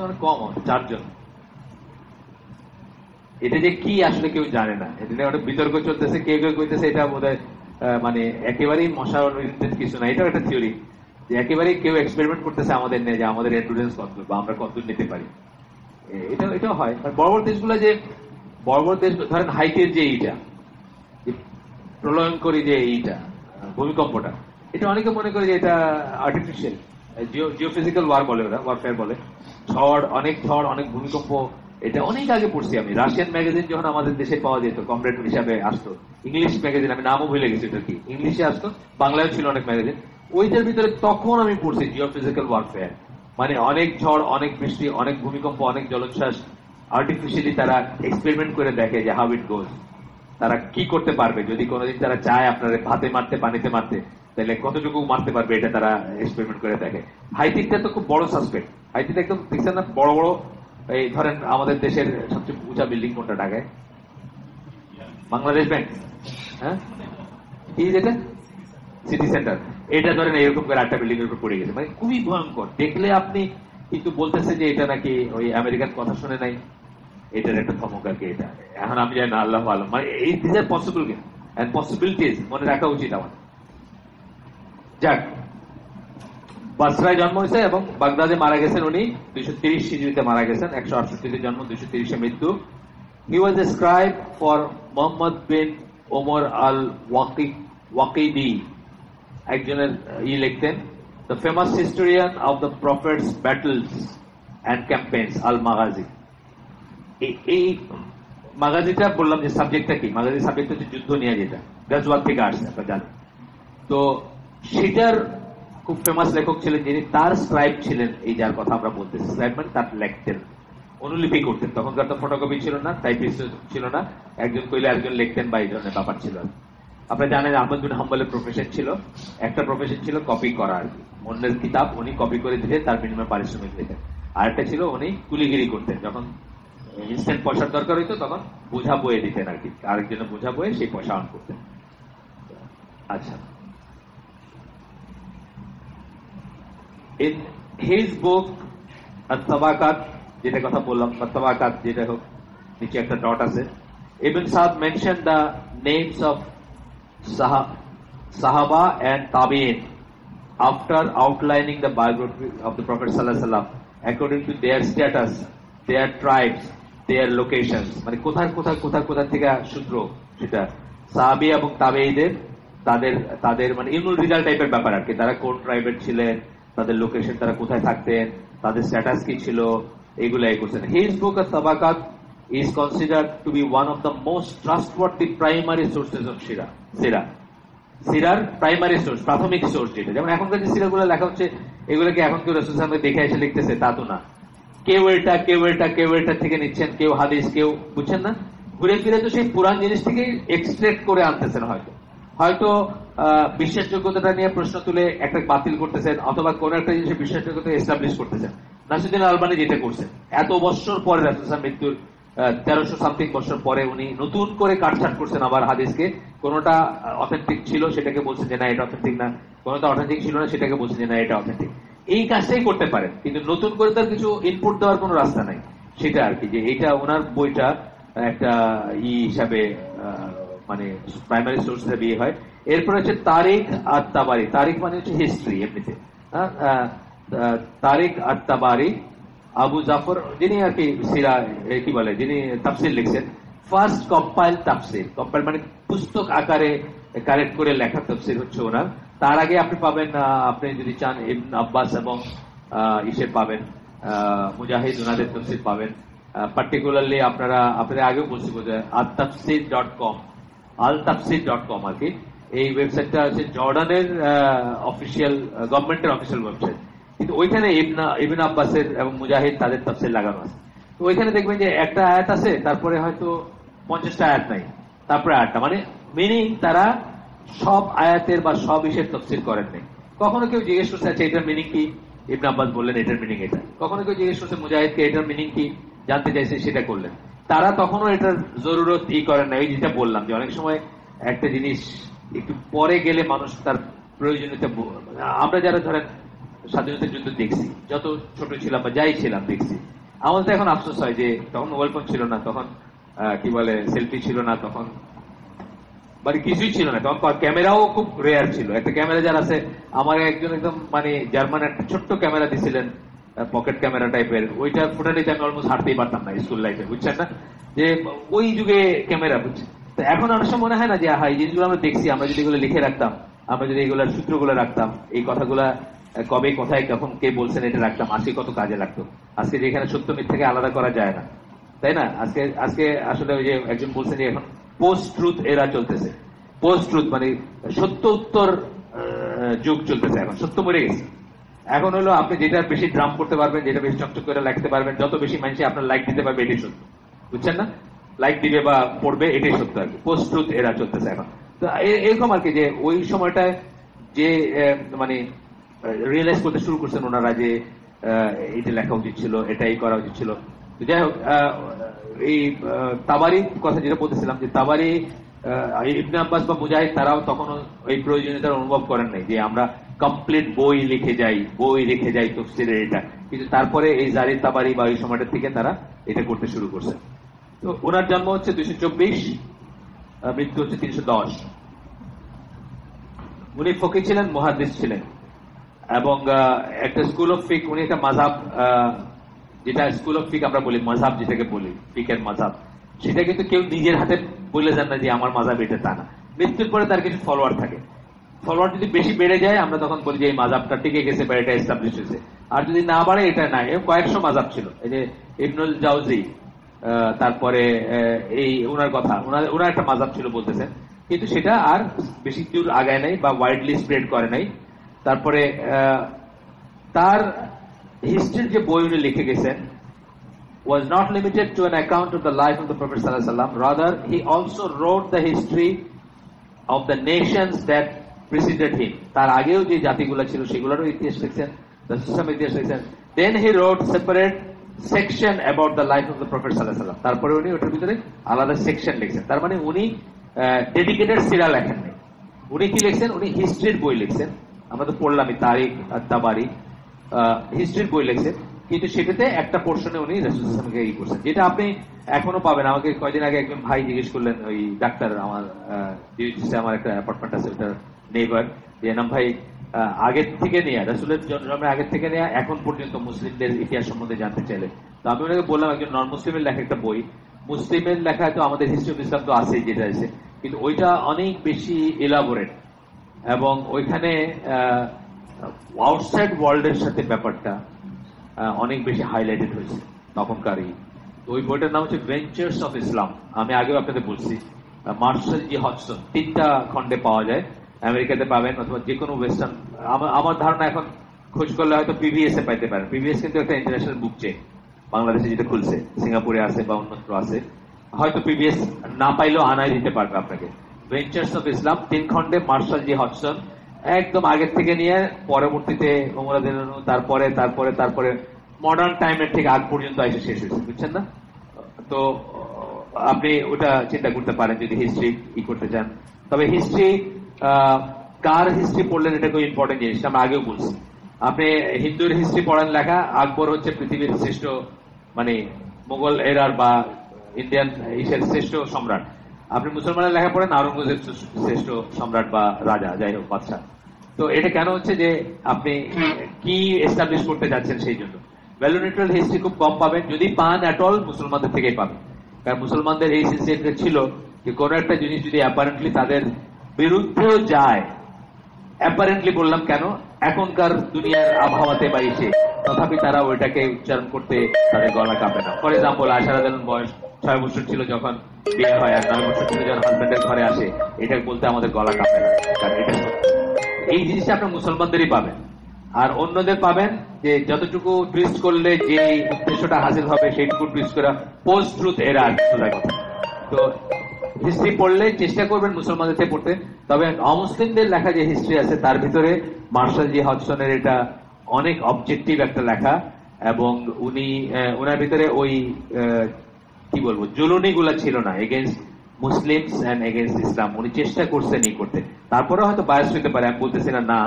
অনেক কম, 4 জন। এটা যে কি আসলে কেউ জানে না, এটা নিয়ে অনেক বিতর্ক চলতেছে। কেউ কেউ কইতেছে এটা বোধহয় মানে একেবারেই মশা কিছু না, এটাও একটা থিওরি যে একেবারেই কেউ এক্সপেরিমেন্ট করতেছে আমাদের নিয়ে, যে আমাদের এন্ডুরেন্স কত বা আমরা কতদূর নিতে পারি। এটাও হয়। বড় বড় দেশগুলো, যে বড় বড় দেশ ধরেন হাইটের যে প্রলয়ঙ্করী যে ভূমিকম্পটা, এটা অনেকে মনে করে যে এটা আর্টিফিশিয়াল, জিওফিজিক্যাল ওয়ারফেয়ার বলে। অনেক ঝড়, অনেক ভূমিকম্প, এটা অনেক আগে পড়ছি আমি। রাশিয়ান ম্যাগাজিন যখন আমাদের দেশে পাওয়া যেত, কমরেড হিসাবে আসতো, ইংলিশ ম্যাগাজিন, আমি নামও ভুলে গেছি এটা কি, ইংলিশে আসতো, বাংলায় ছিল অনেক ম্যাগাজিন। ওইটার ভিতরে তখন আমি পড়ছি জিওফিজিক্যাল ওয়ারফেয়ার, মানে অনেক ঝড়, অনেক বৃষ্টি, অনেক ভূমিকম্প, অনেক জলোচ্ছ্বাস, আর্টিফিশিয়ালি তারা এক্সপেরিমেন্ট করে দেখে যে হাউ ইট গোজ, তারা কি করতে পারবে যদি কোনোদিন তারা চায় আপনার ভাতে মারতে, পানিতে মারতে, তাহলে কতটুকু মারতে পারবে, এটা তারা এক্সপেরিমেন্ট করে দেখে। হাইতিটা তো খুব বড় সাসপেক্ট। হাইতিটা একদম দেখছেন না, বড় বড়, এই ধরেন আমাদের দেশের সবচেয়ে উঁচা বিল্ডিং কোনটা ঢাকায়? বাংলাদেশ ব্যাংক, হ্যাঁ, কি যেটা সিটি সেন্টার, এটা ধরেন এরকম করে 8টা বিল্ডিং এর উপর পড়ে গেছে, মানে খুবই ভয়ঙ্কর। দেখলে আপনি কিন্তু বলতেছে যে এটা নাকি ওই আমেরিকান কথা শুনে নাই, এটার একটা ধমক আর কি। এটা এখন আমি জানি না, আল্লাহ আলম, মানে এই দিস আর পসিবল কিনা এন্ড পসিবিলিটিজ মনে রাখা উচিত আমাদের। যাক, বাসরায় জন্ম হয়েছে এবং বাগদাদে মারা গেছেন উনি 230 হিজরিতে মারা গেছেন, 168 জন্ম, 230 মৃত্যু। He was a scribe for Muhammad bin Umar al Waqidi, একজনের লিখতেন, the famous historian of the prophet's battles and campaigns al Maghazi. এই মাগাজিটা বললাম যে সাবজেক্টটা কি, মাগাজি সাবজেক্ট হচ্ছে যুদ্ধ নিয়ে, যেটা গাজওয়াত থেকে আসছে আপনারা জানেন। তো সেটার খুব ফেমাস লেখক ছিলেন যিনি তার স্ক্রাইব ছিলেন, এই যার কথা আমরা বলতেছি। স্ক্রাইব মানে তার লেখতেন, অনুলিপি করতেন। তখনকার তো ফটোকপি ছিল না, টাইপিস্ট ছিল না, একজন কইলে একজন লিখতেন বা এই ধরনের ব্যাপার ছিল। আপনারা জানেন আহমদ বিন হাম্বলের প্রফেশন ছিল, একটা প্রফেশন ছিল কপি করা আর কি, অন্যের কিতাব উনি কপি করে দিতে তার বিনিময়ে পারিশ্রমিক দিতেন। আরেকটা ছিল উনি কুলিগিরি করতেন, যখন ইনস্ট্যান্ট পয়সার দরকার হইতো তখন বোঝা বয়ে দিতেন আর কি, আরেকজনের বোঝা বয়ে সেই পয়সা অন করতেন। আচ্ছা, in his book at-Tabaqat, যেটা কথা বললাম, at-Tabaqat যেটা হোক, নিচে একটা ডট আছে, Ibn Sa'd mentioned the names of Sahaba and Tabi'in after outlining the biography of the Prophet sallallahu alaihi wasallam according to their status, their tribes, their locations, মানে কোথায় কোথায় কোথায় কোথা থেকে সূত্র সেটা সাহাবী এবং তাবেঈদের তাদের তাদের মানে ইমনুল রিজাল টাইপের ব্যাপার আর কি, তারা কোন ট্রাইবের ছিলেন, তাদের লোকেশন, তারা কোথায় থাকতেন, তাদের স্ট্যাটাস কি ছিল, এগুলাই করছেন। হিজ বুক আত-তাবাকাত is considered to be one of the most trustworthy primary sources of সিরার প্রাইমারি সোর্স, প্রাথমিক সোর্স যেটা, যেমন এখনকার যে সিরাগুলো লেখা হচ্ছে এগুলোকে এখন কেউ রাসূল সাল্লাল্লাহু আলাইহি ওয়াসাল্লাম দেখে এসে লিখতেছে তা তো না। কেউ এটা থেকে নিচ্ছেন, কেউ হাদিস, কেউ, বুঝছেন না, ঘুরে ফিরে তো সেই পুরান জিনিস থেকে এক্সট্রাক্ট করে আনতেছেন। হয়তো বিশ্বাসযোগ্যতাটা নিয়ে প্রশ্ন তুলে একটা বাতিল করতেছেন, অথবা কোন একটা জিনিসের বিশ্বাসযোগ্যতা এস্টাবলিশ করতেছেন। নাসিরুদ্দিন আলবানী যেটা করছেন, এত বছর পরে রাসূল সাল্লাল্লাহু আলাইহি ওয়াসাল্লাম মৃত্যুর 1300 সামথিং বছর পরে উনি নতুন করে কাটছাট করছেন আবার হাদিসকে। কোনটা অথেন্টিক ছিল সেটাকে বলছেন যে না এটা অথেন্টিক না, কোনটা অথেন্টিক ছিল না সেটাকে বলছেন যে না এটা অথেন্টিক। এই কাজটাই করতে পারেন, কিন্তু নতুন করে তার কিছু ইনপুট দেওয়ার কোনো রাস্তা নাই। সেটা আর কি, যে এটা ওনার বইটা একটা হিসাবে মানে প্রাইমারি সোর্স হিসেবে হয়। এরপর হচ্ছে তারিখ আত-তাবারি। তারিখ মানে হচ্ছে হিস্ট্রি এমনিতে, তারিখ আত-তাবারি আবু জাফর, যিনি আর কি সিরা কি বলে, যিনি তাফসির লিখছেন, ফার্স্ট কম্পাইল তাফসির। কম্পাইল মানে পুস্তক আকারে কালেক্ট করে লেখা তাফসির হচ্ছে ওনার। তার আগে আপনি পাবেন, আপনি যদি চান ইবনে আব্বাস এবং ইসে পাবেন, মুজাহিদ, ওনাদের তাফসির পাবেন। পার্টিকুলারলি আপনাদের আগেও বলছি বোধহয় altafsir.com, altafsir.com আর কি। এই ওয়েবসাইটটা হচ্ছে জর্ডানের অফিসিয়াল, গভর্নমেন্টের অফিসিয়াল ওয়েবসাইট, কিন্তু ওইখানে ইবনে আব্বাসের এবং মুজাহিদ তাদের তাফসির লাগানো আছে। তো ওইখানে দেখবেন যে একটা আয়াত আছে, তারপরে হয়তো 50টা আয়াত নাই, তারপরে আয়াতটা, মানে মিনিং তারা সব আয়াতের বা সব ইসের তাফসির করেন নাই। কখনো কেউ জিজ্ঞেস করছে আচ্ছা এটার মিনিং কি, ইবনে আব্বাস বললেন এটার মিনিং এটা। কখনো কেউ জিজ্ঞেস করছে মুজাহিদকে এটার মিনিং কি, জানতে চাইছে, সেটা করলেন। তারা তখনও এটার জরুরত করেন না। এই যেটা বললাম যে অনেক সময় একটা জিনিস একটু পরে গেলে মানুষ তার প্রয়োজনীয়তা, আমরা যারা ধরেন স্বাধীনতার যুদ্ধ দেখছি, যত ছোট ছিলাম বা যাই ছিলাম দেখছি, আমাদের তো এখন আফসোস হয় যে তখন মোবাইল ফোন ছিল না, তখন কি বলে সেলফি ছিল না, তখন মানে কিছুই ছিল না, তখন ক্যামেরাও খুব রেয়ার ছিল। একটা ক্যামেরা যার আছে, আমার একজন একদম মানে জার্মান একটা ছোট্ট ক্যামেরা দিছিলেন, পকেট ক্যামেরা টাইপের, ওইটা ফুটা নিতে আমি অলমোস্ট হাঁটতেই পারতাম না স্কুল লাইফে, বুঝছেন না, যে ওই যুগে ক্যামেরা, বুঝছেন। তো এখন অনেক সময় মনে হয় না যে এই জিনিসগুলো আমরা দেখছি, আমরা যদি এগুলো লিখে রাখতাম, আমরা যদি এগুলোর সূত্রগুলো রাখতাম, এই কথাগুলা কবে কোথায় কখন কে বলছেন এটা রাখতাম, আজকে কত কাজে লাগতো। আজকে যেখানে সত্য মিথ্যাকে আলাদা করা যায় না, তাই না? আজকে আসলে ওই যে একজন বলছেন যে এখন পোস্ট ট্রুথ এরা চলতেছে। পোস্ট ট্রুথ মানে সত্য উত্তর যুগ চলতেছে, এখন সত্য মরে গেছে। এখন হলো আপনি যেটা বেশি ড্রাম করতে পারবেন, যেটা বেশি চকচক করে লিখতে পারবেন, যত বেশি মানুষ আপনার লাইক দিতে পারবে, এটাই সত্য, বুঝছেন না? লাইক দিবে বা পড়বে, এটাই সত্য আর কি। পোস্ট ট্রুথ এরা চলতেছে এখন। তো এরকম আর কি, যে ওই সময়টায় যে মানে রিয়েলাইজ করতে শুরু করছেন ওনারা যে এটা লেখা উচিত ছিল, এটাই করা উচিত ছিল। যাই হোক, এই তাবারি কথা যেটা বলতেছিলাম, যে তাবারি, ইবনে আব্বাস বা মুজাহিদ তারাও তখন এই প্রয়োজনীয়তার অনুভব করেন নাই যে আমরা কমপ্লিট বই রেখে যাই তফসিরের এটা, কিন্তু তারপরে এই জারি তাবারি বা এই সময়টা থেকে তারা এটা করতে শুরু করছে। তো ওনার জন্ম হচ্ছে 224, মৃত্যু হচ্ছে 310। উনি ফকিহ ছিলেন, মুহাদ্দিস ছিলেন, এবং একটা স্কুল অফ ফিক, উনি একটা মাযহাব, যেটা স্কুল অফ ফিক আমরা বলি, মাযহাব যেটাকে বলি, ফিকের মাযহাব, সেটা কিন্তু কেউ নিজের হাতে বলে যান না যে আমার মাযহাব এটা, তা না। মৃত্যুর পরে তার কিছু ফলোয়ার থাকে, ফলোয়ার যদি বেশি বেড়ে যায় আমরা তখন বলি যে এই মাযহাবটা টিকে গেছে বা এটা এস্টাবলিশ হয়েছে, আর যদি না বাড়ে এটা নাই। এরকম কয়েকশো মাযহাব ছিল। এই যে ইবনুল জাওজি, তারপরে এই ওনার কথা, ওনার একটা মাযহাব ছিল বলতেছেন, কিন্তু সেটা আর বেশি দূর আগায় নাই বা ওয়াইডলি স্প্রেড করে নাই। তারপরে তার হিস্ট্রির যে বই উনি লিখে গেছেন was not limited to an account of the life of the Prophet sallallahu alaihi wasallam. Rather, he also wrote the history of the nations that preceded him. তার আগেও যে জাতিগুলো ছিল সেগুলোরও ইতিহাস লিখছেন, ইতিহাস লিখছেন। Then he wrote separate section about the life of the Prophet sallallahu alaihi wasallam. তারপরে উনি ওটার ভিতরে আলাদা সেকশন লিখছেন। তার মানে উনি ডেডিকেটেড সিরা লেখেন নাই। উনি কি লিখছেন? উনি হিস্ট্রির বই লিখছেন। আমরা তো পড়লামই, তারিখ আর তাবারি, হিস্ট্রির বই লিখছেন, কিন্তু সেটাতে একটা পোর্শনে উনি রাসূল সাল্লাল্লাহু আলাইহি ওয়াসাল্লামকে ই করছেন, যেটা আপনি এখনো পাবেন। আমাকে কয়দিন আগে একজন ভাই জিজ্ঞেস করলেন, ওই ডাক্তার, আমার আমার একটা অ্যাপার্টমেন্ট আছে, ওটার নেইবার, যে নাম ভাই, আগের থেকে নিয়ে রাসূলের জন্মের আগের থেকে নিয়ে এখন পর্যন্ত মুসলিমদের ইতিহাস সম্বন্ধে জানতে চাইলে, তো আমি ওনাকে বললাম একজন নন মুসলিমের লেখা একটা বই, মুসলিমের লেখা তো আমাদের হিস্ট্রি অফ ইসলাম তো আছে যেটা আছে, কিন্তু ওইটা অনেক বেশি এলাবোরেট, এবং ওইখানে আউটসাইড ওয়ার্ল্ডের সাথে ব্যাপারটা অনেক বেশি হাইলাইটেড হয়েছে তখনকারই। তো ওই বইটার নাম হচ্ছে ভেঞ্চার্স অফ ইসলাম। আমি আগেও আপনাদের বলছি, মার্শাল জি হডসন, 3টা খণ্ডে পাওয়া যায়, আমেরিকাতে পাবেন অথবা যে কোনো ওয়েস্টার্ন, আমার ধারণা এখন খোঁজ করলে হয়তো পিবিএস এ পাইতে পারেন। পিবিএস কিন্তু একটা ইন্টারন্যাশনাল বুক চেইন, বাংলাদেশে যেটা খুলছে, সিঙ্গাপুরে আছে বা অন্যত্র আছে, হয়তো পিবিএস না পাইলেও আনাই দিতে পারবে আপনাকে। ভেঞ্চার্স অফ ইসলাম 3 খণ্ডে, মার্শাল জি হডসন, একদম আগের থেকে নিয়ে পরবর্তীতে ওমর রাদিয়াল্লাহু আনহু, তারপরে তারপরে তারপরে মডার্ন টাইমের থেকে আগ পর্যন্ত এসে শেষ হয়েছে, বুঝছেন না? তো আপনি ওটা চিন্তা করতে পারেন যদি হিস্ট্রি করতে চান। তবে হিস্ট্রি, কার হিস্ট্রি পড়লেন এটা খুব ইম্পর্টেন্ট জিনিস, আমরা আগেও বলছি। আপনি হিন্দুর হিস্ট্রি পড়েন লেখা, আকবর হচ্ছে পৃথিবীর শ্রেষ্ঠ, মানে মোগল এরার বা ইন্ডিয়ান ইসের শ্রেষ্ঠ সম্রাট। আপনি মুসলমানের লেখা পড়েন, আওরঙ্গজেব শ্রেষ্ঠ সম্রাট বা রাজা, যাই হোক, বাদশাহ। তো এটা কেন হচ্ছে যে আপনি কি এস্টাবলিশ করতে যাচ্ছেন সেই জন্য। ভ্যালু নিউট্রাল হিস্ট্রি খুব কম পাবেন, যদি পান অ্যাট অল মুসলমানদের থেকেই পাবেন। কারণ মুসলমানদের এই সিস্টেমটা ছিল যে কোনো একটা জিনিস যদি অ্যাপারেন্টলি তাদের বিরুদ্ধেও যায়, অ্যাপারেন্টলি বললাম কেন, এখনকার দুনিয়ার আবহাওয়াতে বা এসে, তথাপি তারা ওইটাকে উচ্চারণ করতে তাদের গলা কাঁপে না। ফর এক্সাম্পল, আয়শা রাদিয়াল্লাহু আনহার বয়স 6 বছর ছিল যখন বিয়ে হয়, আর 9 বছর ছিল যখন হাজবেন্ডের ঘরে আসে, এটা বলতে আমাদের গলা কাঁপে না, কারণ এটা এই জিনিসটা আপনার মুসলমানদেরই পাবেন। আর অন্যদের পাবেন যে যতটুকু টুইস্ট করলে যে উদ্দেশ্যটা হাসিল হবে সেইটুকু টুইস্ট করা, পোস্ট ট্রুথ এরার কথা। তো হিস্ট্রি পড়লে চেষ্টা করবেন মুসলমানদের থেকে পড়তে। তবে অমুসলিমদের লেখা যে হিস্ট্রি আছে তার ভিতরে মার্শাল জি হডসনের এটা অনেক অবজেক্টিভ একটা লেখা, এবং উনি ওনার ভিতরে ওই কি বলবো জ্বলুনি গুলা ছিল না এগেনস্ট মুসলিমস এন্ড এগেনস্ট ইসলাম। উনি চেষ্টা করছেন ই করতে, তারপরে হয়তো বায়াস হইতে পারে, আমি বলতেছি না,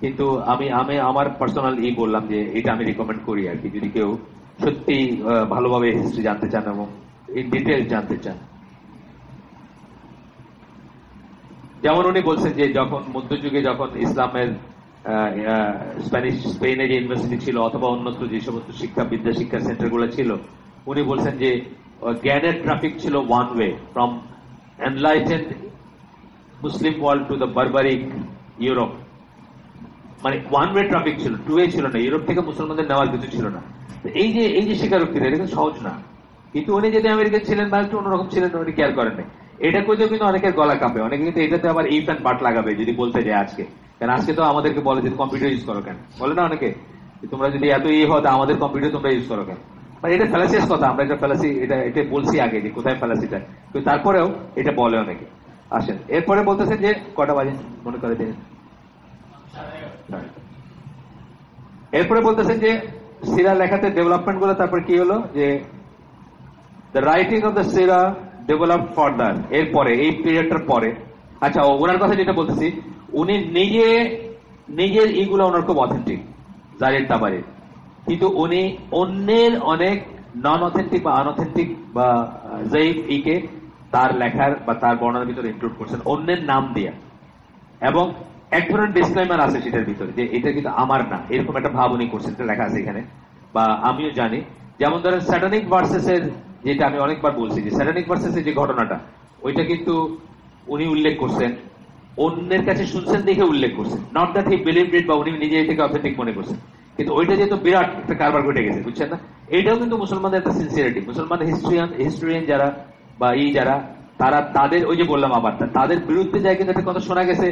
কিন্তু আমি আমার পার্সোনাল বললাম যে এটা আমি রিকমেন্ড করি আর কি, যদি কেউ সত্যি ভালোভাবে হিস্ট্রি জানতে চান এবং ইন ডিটেল জানতে চান। যেমন উনি বলছেন যে যখন মধ্যযুগে, যখন ইসলামের স্পেনে যে ইউনিভার্সিটি ছিল অথবা অন্যত্র যে সমস্ত বিদ্যা শিক্ষা সেন্টার গুলো ছিল, উনি বলছেন যে জ্ঞানের ট্রাফিক ছিল one way, from enlightened Muslim world to the barbaric Europe. মানে ওয়ান ওয়ে ট্রাফিক ছিল, টু ওয়ে ছিল না। ইউরোপ থেকে মুসলমানদের নেওয়ার কিছু ছিল না। এই যে স্বীকারোক্তিটা, এটা কিন্তু সহজ না। কিন্তু উনি যদি আমেরিকা ছিলেন বা একটু অন্যরকম ছিলেন, উনি কেয়ার করেন নাই। এটা করতেও কিন্তু অনেকের গলা কাঁপে, অনেকে কিন্তু এটাতে আবার ইফ অ্যান্ড বাট লাগাবে যদি বলতে যায় আজকে। কারণ আজকে তো আমাদেরকে বলে যে কম্পিউটার ইউজ করো কেন, বলে না অনেকে, তোমরা যদি এত হয় আমাদের কম্পিউটার তোমরা ইউজ করো কেন। মানে এটা ফ্যালাসিয়াস কথা, আমরা এটা ফ্যালাসি, এটা বলছি আগে যে কোথায় ফ্যালাসিটা, কিন্তু তারপরেও এটা বলে অনেকে। আসেন, এরপরে বলতেছেন যে কটা বাজে মনে করে দিন। এরপরে বলতেছেন যে সিরা লেখাতে ডেভেলপমেন্ট গুলো, তারপর কি হলো যে the writing of the Sira develop further, এরপরে এই পিরিয়ডটার পরে। আচ্ছা, ওনার কথা যেটা বলতেছি, উনি নিজের এইগুলো ওনার খুব অথেন্টিক, জারির তাবারির, কিন্তু উনি অন্যের অনেক নন অথেন্টিক বা আনঅথেন্টিক বা জয়ীফ ইকে তার লেখার বা তার বর্ণনার ভিতরে ইনক্লুড করছেন অন্যের নাম দিয়া, এবং এক ধরনের ডিসক্লেমার আছে সেটার ভিতরে যে এটা কিন্তু আমার না, এরকম একটা ভাব উনি করছেন, এটা লেখা আছে এখানে, বা আমিও জানি। যেমন ধরেন স্যাটানিক ভার্সেসের, যেটা আমি অনেকবার বলছি যে স্যাটানিক ভার্সেসের যে ঘটনাটা, ওইটা কিন্তু উনি উল্লেখ করছেন, অন্যের কাছে শুনছেন দেখে উল্লেখ করছেন, নট দ্যাট হি বিলিভড ইট বা উনি নিজে থেকে অথেন্টিক মনে করছেন, কিন্তু ওইটা যেহেতু বিরাট একটা কারবার ঘটে গেছে, বুঝছেন না? এইটাও কিন্তু মুসলমানদের একটা সিনসিয়ারিটি। মুসলমান হিস্ট্রিয়ান যারা বা যারা, তারা তাদের ওই যে বললাম আবার তাদের বিরুদ্ধে যায় কিন্তু একটা কথা শোনা গেছে,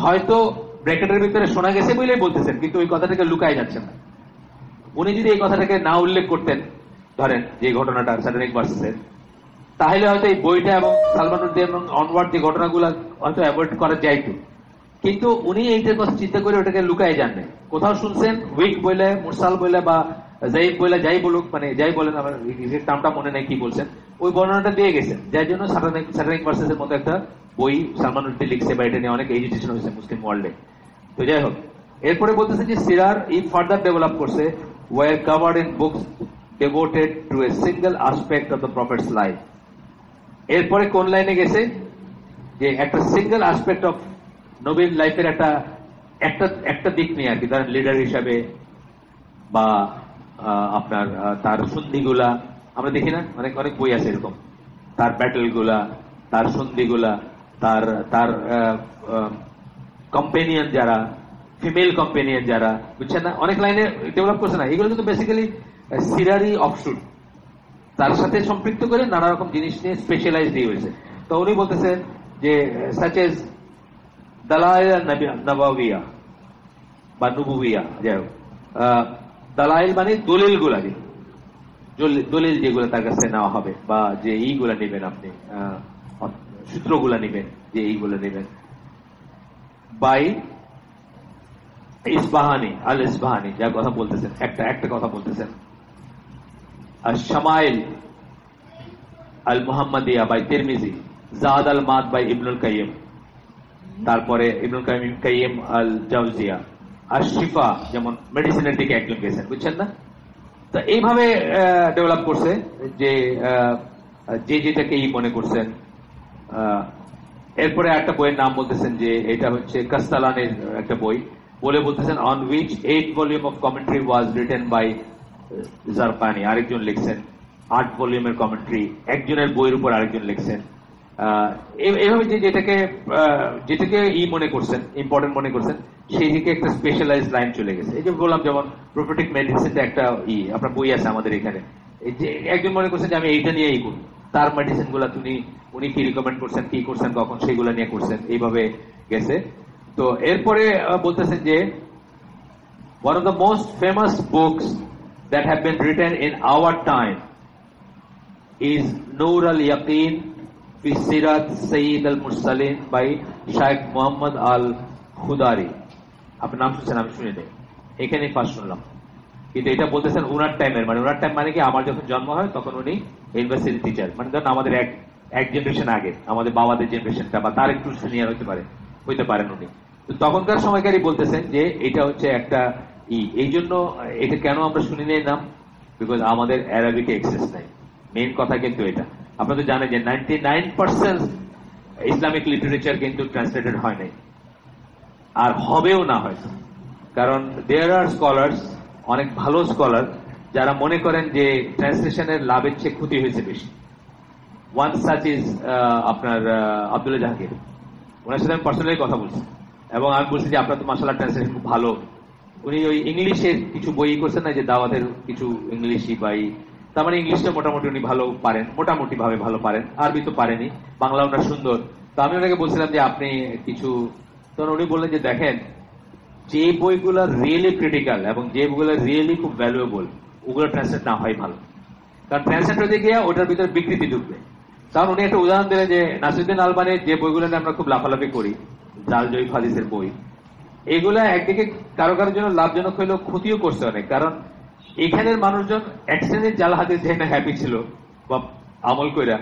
হয়তো ব্র্যাকেটের ভিতরে শোনা গেছে বলেই বলতেছেন, কিন্তু ওই কথাটাকে লুকায় যাচ্ছে না। উনি যদি এই কথাটাকে না উল্লেখ করতেন, ধরেন যে ঘটনাটা স্যাটানিক ভার্সেসের, তাহলে হয়তো এই বইটা এবং সালমান রুশদি এবং অনওয়ার্ড যে ঘটনাগুলো হয়তো অ্যাভয়েড করা যাইতো, কিন্তু উনি এইটার কথা চিন্তা করে ওটাকে লুকায় যান নাই। কোথাও শুনছেন উইক বলে, মুরসাল বলে বা জাইব বলে, যাই বলুক, মানে যাই বলেন, আমার নামটা মনে নেই কি বলছেন, ওই বর্ণনাটা দিয়ে গেছেন, যার জন্য স্যাটানিক ভার্সেসের মতো একটা বই সালমান রুশদি লিখছে, বা এটা নিয়ে অনেক এডুকেশন হয়েছে মুসলিম ওয়ার্ল্ডে। তো যাই হোক, এরপরে বলতেছে যে সিরার ফার্দার ডেভেলপ করছে war covered in books devoted to a single aspect of the prophet's life. এরপরে কোন লাইনে গেছে যে একটা সিঙ্গেল অ্যাসপেক্ট অফ নবীর লাইফের একটা দিক নিয়ে আর কি, ধরেন লিডার হিসাবে বা আপনার তার সন্ধিগুলা, আমরা দেখি না অনেক অনেক বই আছে এরকম, তার ব্যাটেল গুলা, তার সন্ধিগুলা, তার তার কম্পেনিয়ন যারা, ফিমেল কম্পেনিয়ন যারা, বুঝছেন না, অনেক লাইনে ডেভেলপ করছে না, এগুলো কিন্তু বেসিক্যালি সিরারি অফশুট, তার সাথে সম্পৃক্ত করে নানা রকম জিনিস নিয়ে স্পেশালাইজ দিয়ে হয়েছে। তো উনি বলতেছেন যে সাচ এজ দালাইল নবাবিয়া বা নুবুবিয়া, যাই হোক, দালাইল মানে দলিল গুলা, দলিল যেগুলো তার কাছে নেওয়া হবে, বা যে এইগুলা নেবেন আপনি, সূত্রগুলা নেবেন, যে এইগুলো নেবেন, বাই ইসবাহানি আল ইসবাহানি, যার কথা বলতেছেন, একটা কথা বলতেছেন, আর শামাইল আল মুহাম্মাদিয়া by Tirmidhi, jadoh Al মাদ by ইবনুল কাইয়িম, তারপরে ইবনুল কাইয়িম আল জাওজিয়া, আর শিফা, যেমন মেডিসিনের দিকে একজন গেছেন, বুঝছেন না? তো এইভাবে ডেভেলপ করছে যে যে যেটাকে মনে করছেন। এরপরে একটা বইয়ের নাম বলতেছেন যে এটা হচ্ছে কাস্তালানের একটা বই, বলে বলতেছেন on which 8 volume of commentary was written by Zarqani, আরেকজন লিখছেন 8 ভলিউমের কমেন্ট্রি, একজনের বইয়ের উপর আরেকজন লিখছেন। এইভাবে যে যেটাকে মনে করছেন, ইম্পর্টেন্ট মনে করছেন, সেই দিকে একটা স্পেশালাইজ লাইন চলে গেছে। এই যে বললাম, যেমন প্রোফেটিক মেডিসিনটা একটা আপনার বই আছে আমাদের এখানে, এই যে একজন মনে করছেন যে আমি এইটা নিয়েই করব, তার মেডিসিন গুলা উনি কি রিকমেন্ড করছেন, কি করছেন, কখন, সেইগুলা নিয়ে করছেন, এইভাবে গেছে। তো এরপরে বলতেছেন যে one of the most famous books that have been written in our time is Nur al-Yaqeen fi Sirat Sayyid al-Mursalin by Shaykh Muhammad al-Khudari. আপনার নাম শুনছেন? আমি শুনি নেই, এখানে ফার্স্ট শুনলাম, কিন্তু এটা বলতেছেন উনার টাইমের, মানে উনার টাইম মানে কি, আমার যখন জন্ম হয় তখন উনি ইউনিভার্সিটি টিচার, মানে ধরেন আমাদের এক জেনারেশন আগে, আমাদের বাবাদের জেনারেশনটা বা তার একটু সিনিয়র হইতে পারেন উনি। তো তখনকার সময়কারই বলতেছেন যে এটা হচ্ছে একটা এই জন্য এটা কেন আমরা শুনি নেই নাম, বিকজ আমাদের অ্যারাবিকে এক্সেস নাই, মেইন কথা কিন্তু এটা। আপনারা তো জানেন যে 99% ইসলামিক লিটারেচার কিন্তু ট্রান্সলেটেড হয় নাই, আর হবেও না হয়তো, কারণ দেয়ার আর স্কলার্স, অনেক ভালো স্কলার, যারা মনে করেন যে ট্রান্সলেশনের লাভের চেয়ে ক্ষতি হয়েছে বেশি। ওয়ান সাচ ইজ আপনার আব্দুল্লাহ জাহাঙ্গীর, ওনার সাথে আমি পার্সোনালি কথা বলছি, এবং আমি বলছি যে আপনার তো মাশাআল্লাহ ট্রান্সলেশন খুব ভালো। উনি ওই ইংলিশের কিছু বই করছেন না, যে দাওয়াতের কিছু ইংলিশই তার মানে ইংলিশটা মোটামুটি উনি ভালো পারেন, মোটামুটি ভাবে ভালো পারেন, আরবি তো পারেনি, বাংলা ওনার সুন্দর। তো আমি ওনাকে বলছিলাম যে আপনি কিছু, তখন উনি বললেন যে দেখেন, যে বইগুলো রিয়েলি ক্রিটিক্যাল এবং যে বইগুলো রিয়েলি খুব ভ্যালুয়েবল, ওগুলো ট্রান্সলেট না হয় ভালো, কারণ ট্রান্সলেট হতে গিয়ে ওটার ভিতরে বিকৃতি ঢুকবে। কারণ উনি একটা উদাহরণ দিলেন যে নাসিরুদ্দিন আলবানির যে বইগুলো নিয়ে আমরা খুব লাফালাফি করি, জাল জয়ীফ হাদিসের বই, এগুলা একদিকে কারো কারোর জন্য লাভজনক হইলেও ক্ষতিও করছে অনেক, কারণ এখানের মানুষজন এক্সটেন্ডেড জাল হাদিস যেখানে হ্যাপি ছিল বা আমল কইরা,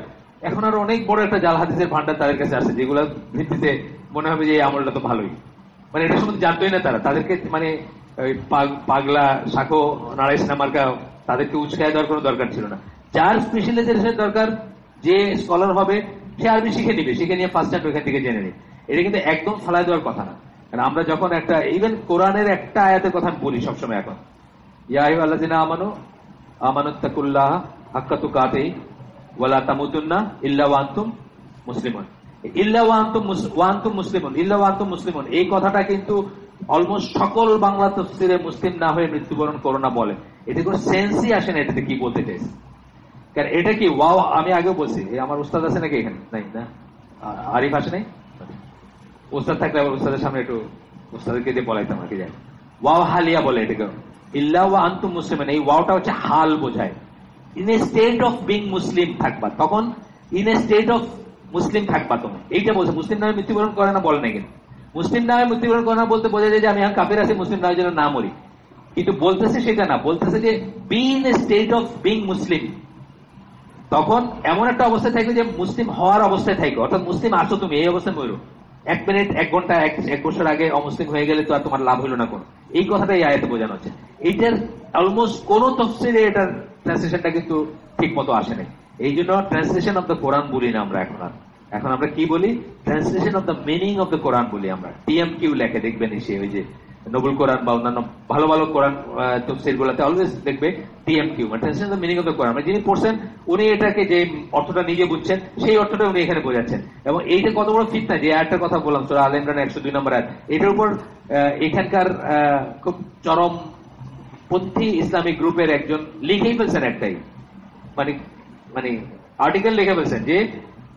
এখন আর অনেক বড় একটা জাল হাদিসের ভান্ডার তাদের কাছে আছে, যেগুলো ভিত্তিতে মনে হবে যে এই আমলটা তো ভালোই, মানে এটা সম্বন্ধে জানতোই না তারা, তাদেরকে মানে পাগলা শাখো নারাইশ নামার্কা তাদেরকে উৎসাহ দেওয়ার কোনো দরকার ছিল না। যার স্পেশালাইজেশন দরকার যে স্কলার হবে সে আরবি শিখে নিবে, শিখে নিয়ে ফার্স্ট হ্যান্ড ওইখান থেকে জেনে নিবে। এটা কিন্তু একদম ফেলাই দেওয়ার কথা না। কারণ আমরা যখন একটা ইভেন কোরআনের একটা আয়াতের কথা আমি বলি সবসময় এখন, ইয়া আইয়ুহাল্লাযিনা আমানুত্তাকুল্লাহ হাক্কা তুকাতিহি ওয়ালা তামুতুন্না ইল্লা ওয়া আনতুম মুসলিমুন। ইল্লা ওয়া আনতুম মুসলিমুন এই কথাটা কিন্তু অলমোস্ট সকল বাংলা তাফসীরে মুসলিম না হয়ে মৃত্যুবরণ করো না বলে। এতে কোনো সেন্সই আসে না এটাতে কি বলতে চাইছে। কারণ এটা কি ওয়াও, আমি আগেও বলছি, আমার উস্তাদ আছে নাকি এখানে? নাই না, আরিফ আসে নাই? উস্তাদ থাকলে আবার উস্তাদের সামনে একটু উস্তাদকে দিয়ে বলাইতাম আর কি। যায় ওয়াও হালিয়া বলে এটাকে, ইল্লা ওয়া আনতুম মুসলিমুন। এই ওয়াওটা হচ্ছে হাল বোঝায়। In a state of being Muslim থাকবা, তখন in a state of Muslim থাকবা তুমি, এইটা বলছে। মুসলিম নামে মৃত্যুবরণ করে না বলে না, কিন্তু মুসলিম নামে মৃত্যুবরণ করে না বলতে বোঝা যায় যে আমি এখন কাফের আছি, মুসলিম নামে যেন না মরি। কিন্তু বলতেছে সেটা না, বলতেছে যে be in a state of being Muslim. তখন এমন একটা অবস্থায় থাকবে যে মুসলিম হওয়ার অবস্থায় থাকবে, অর্থাৎ মুসলিম আসো তুমি, এই অবস্থায় মরো। 1 মিনিট 1 ঘন্টা 1 বছর আগে অমুসলিম হয়ে গেলে তো আর তোমার লাভ হইল না কোনো। এই কথাটা এই আয়াতে বোঝানো হচ্ছে। এইটার অলমোস্ট কোন তফসিরে এটার ট্রান্সলেশনটা কিন্তু ঠিক মতো আসে নাই। এই জন্য ট্রান্সলেশন অফ দ্য কোরআন বলি না আমরা এখন। আর এখন আমরা কি বলি? Translation of the meaning of the Quran বলি আমরা। টিএমকিউ লেখে দেখবেন এসে, ওই যে নবুল কোরআন বা অন্যান্য ভালো ভালো কোরআন তফসির গুলাতে অলওয়েজ দেখবে টিএমকিউ, মানে translation of the meaning of the Quran. মানে যিনি পড়ছেন উনি এটাকে যে অর্থটা নিজে বুঝছেন সেই অর্থটা উনি এখানে বোঝাচ্ছেন। এবং এইটা কত বড় ফিতনা, যে আয়াতটার কথা বললাম সূরা আল ইমরান 102 নম্বর আয়াত, এটার উপর এখানকার খুব চরমপন্থী ইসলামিক গ্রুপের একজন লিখেই ফেলছেন একটাই, মানে মানে আর্টিকেল লিখে ফেলছেন যে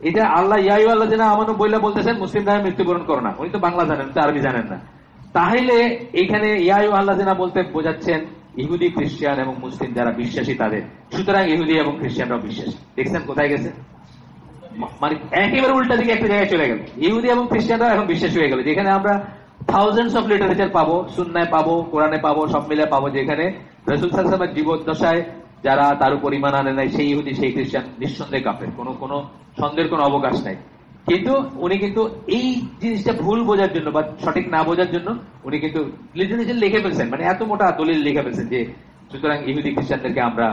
এটা আল্লাহ ইয়া আইয়ুহাল্লাযিনা আমানু বইলা বলতেছেন মুসলিম নামে মৃত্যুবরণ করো না। উনি তো বাংলা জানেন, তো আরবি জানেন না। তাহলে এখানে ইয়া আইয়ুহাল্লাযিনা বলতে বোঝাচ্ছেন ইহুদি, খ্রিস্টান এবং মুসলিম যারা বিশ্বাসী তাদের। সুতরাং ইহুদি এবং খ্রিস্টানরাও বিশ্বাসী। দেখছেন কোথায় গেছে? মানে একেবারে উল্টা দিকে একটা জায়গায় চলে গেল। ইহুদি এবং খ্রিস্টানরা এখন বিশ্বাসী হয়ে গেল, যেখানে আমরা থাউজেন্ডস অফ লিটারেচার পাবো, সুন্নায় পাবো, কোরআনে পাবো, সব মিলে পাবো, যেখানে রাসূল সাল্লাল্লাহু আলাইহি ওয়াসাল্লামের জীবদ্দশায় যারা তার উপর ঈমান আনে নাই, সেই ইহুদি সেই খ্রিস্টান নিঃসন্দেহে কাফের, কোনো সন্দেহের কোনো অবকাশ নাই। কিন্তু উনি কিন্তু এই জিনিসটা ভুল বোঝার জন্য বা সঠিক না বোঝার জন্য উনি কিন্তু লিটারেচার লিখে ফেলছেন, মানে এত মোটা দলিল লিখে ফেলছেন যে সুতরাং ইহুদি খ্রিস্টানদেরকে আমরা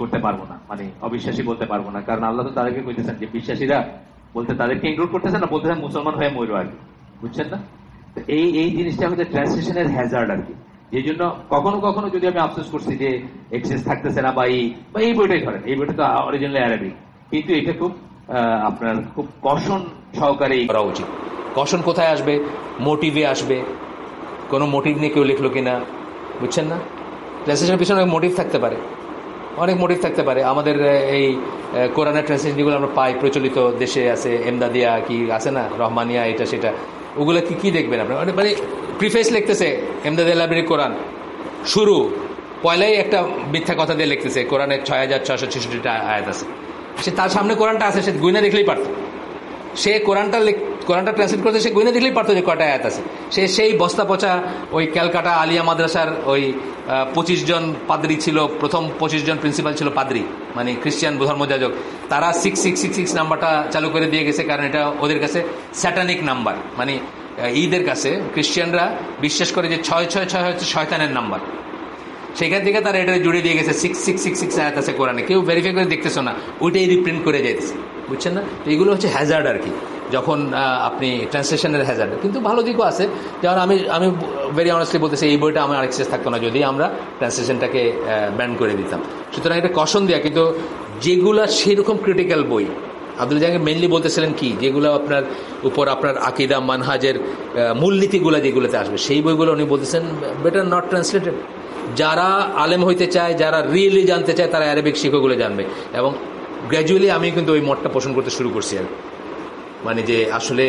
করতে পারবো না, মানে অবিশ্বাসী বলতে পারবো না। কারণ আল্লাহ তো তাদেরকে কইতেছেন যে বিশ্বাসীরা বলতে তাদেরকে ইনক্লুড করতেছেন না, বলতেছেন মুসলমান হয়ে মরো আর কি, বুঝছেন না? এই জিনিসটা হচ্ছে ট্রান্সলেশনের হ্যাজার্ড আর কি। এই জন্য কখনো কখনো যদি আমি আফসোস করছি যে এক্সেস থাকতেছে না, বা এই বইটাই ধরেন, এই বইটা তো অরিজিনাল আরবি, কিন্তু এটা খুব আপনার খুব কষণ সহকারে করা উচিত। কষণ কোথায় আসবে? মোটিভে আসবে। কোনো মোটিভ নিয়ে কেউ লিখলো কিনা, বুঝছেন না? ট্রান্সলেশনের পিছনে অনেক মোটিভ থাকতে পারে, অনেক মোটিভ থাকতে পারে। আমাদের এই কোরআনের ট্রান্সলেশন যেগুলো আমরা পাই প্রচলিত দেশে আছে, এমদাদিয়া কি আছে না, রহমানিয়া, এটা সেটা, ওগুলো কি দেখবেন আপনার? মানে প্রিফেস লিখতেছে এমদাদিয়া লাইব্রেরি কোরআন, শুরু পয়লাই একটা মিথ্যা কথা দিয়ে লিখতেছে কোরআনের 6666টা আয়াত আছে। সে তার সামনে কোরআনটা আছে, সে গুইনা দেখলেই পারত। সে কোরআনটা ট্রান্সলেট করতে সে গুইনা দেখলেই পারতো যে কয়টা আয়াত আছে। সে সেই বস্তা পচা ওই ক্যালকাটা আলিয়া মাদ্রাসার ওই 25 জন পাদ্রী ছিল, প্রথম 25 জন প্রিন্সিপাল ছিল পাদ্রী, মানে খ্রিস্টান ধর্মযাজক। তারা 6666 নাম্বারটা চালু করে দিয়ে গেছে, কারণ এটা ওদের কাছে স্যাটানিক নাম্বার। মানে ঈদের কাছে খ্রিস্টানরা বিশ্বাস করে যে 666 হচ্ছে শয়তানের নাম্বার। সেখান থেকে তারা এটা জুড়ে দিয়ে গেছে 6666 আয়াত আছে কোরআনে, কেউ ভেরিফাই করে দেখতেছো না, ওইটাই রিপ্রিন্ট করে যাইতেছে, বুঝছেন না? তো এগুলো হচ্ছে হ্যাজার্ড আর কি, যখন আপনি ট্রান্সলেশনের হ্যাজার্ড। কিন্তু ভালো দিকও আছে, যেমন আমি ভেরি অনেস্টলি বলতেছি, এই বইটা আমার অ্যাক্সেস থাকতো না যদি আমরা ট্রান্সলেশনটাকে ব্যান করে দিতাম। সুতরাং এটা কষণ দেওয়া। কিন্তু যেগুলো সেরকম ক্রিটিক্যাল বই, আব্দুল জাহাঙ্গীর মেইনলি বলতেছিলেন কি, যেগুলো আপনার উপর আপনার আকিদা মানহাজের মূলনীতিগুলো যেগুলোতে আসবে, সেই বইগুলো উনি বলতেছেন বেটার নট ট্রান্সলেটেড। যারা আলেম হইতে চায়, যারা রিয়েলি জানতে চায়, তারা অ্যারাবিক শিক্ষাগুলো জানবে। এবং গ্র্যাজুয়ালি আমি কিন্তু ওই মতটা পোষণ করতে শুরু করছি আর, মানে যে আসলে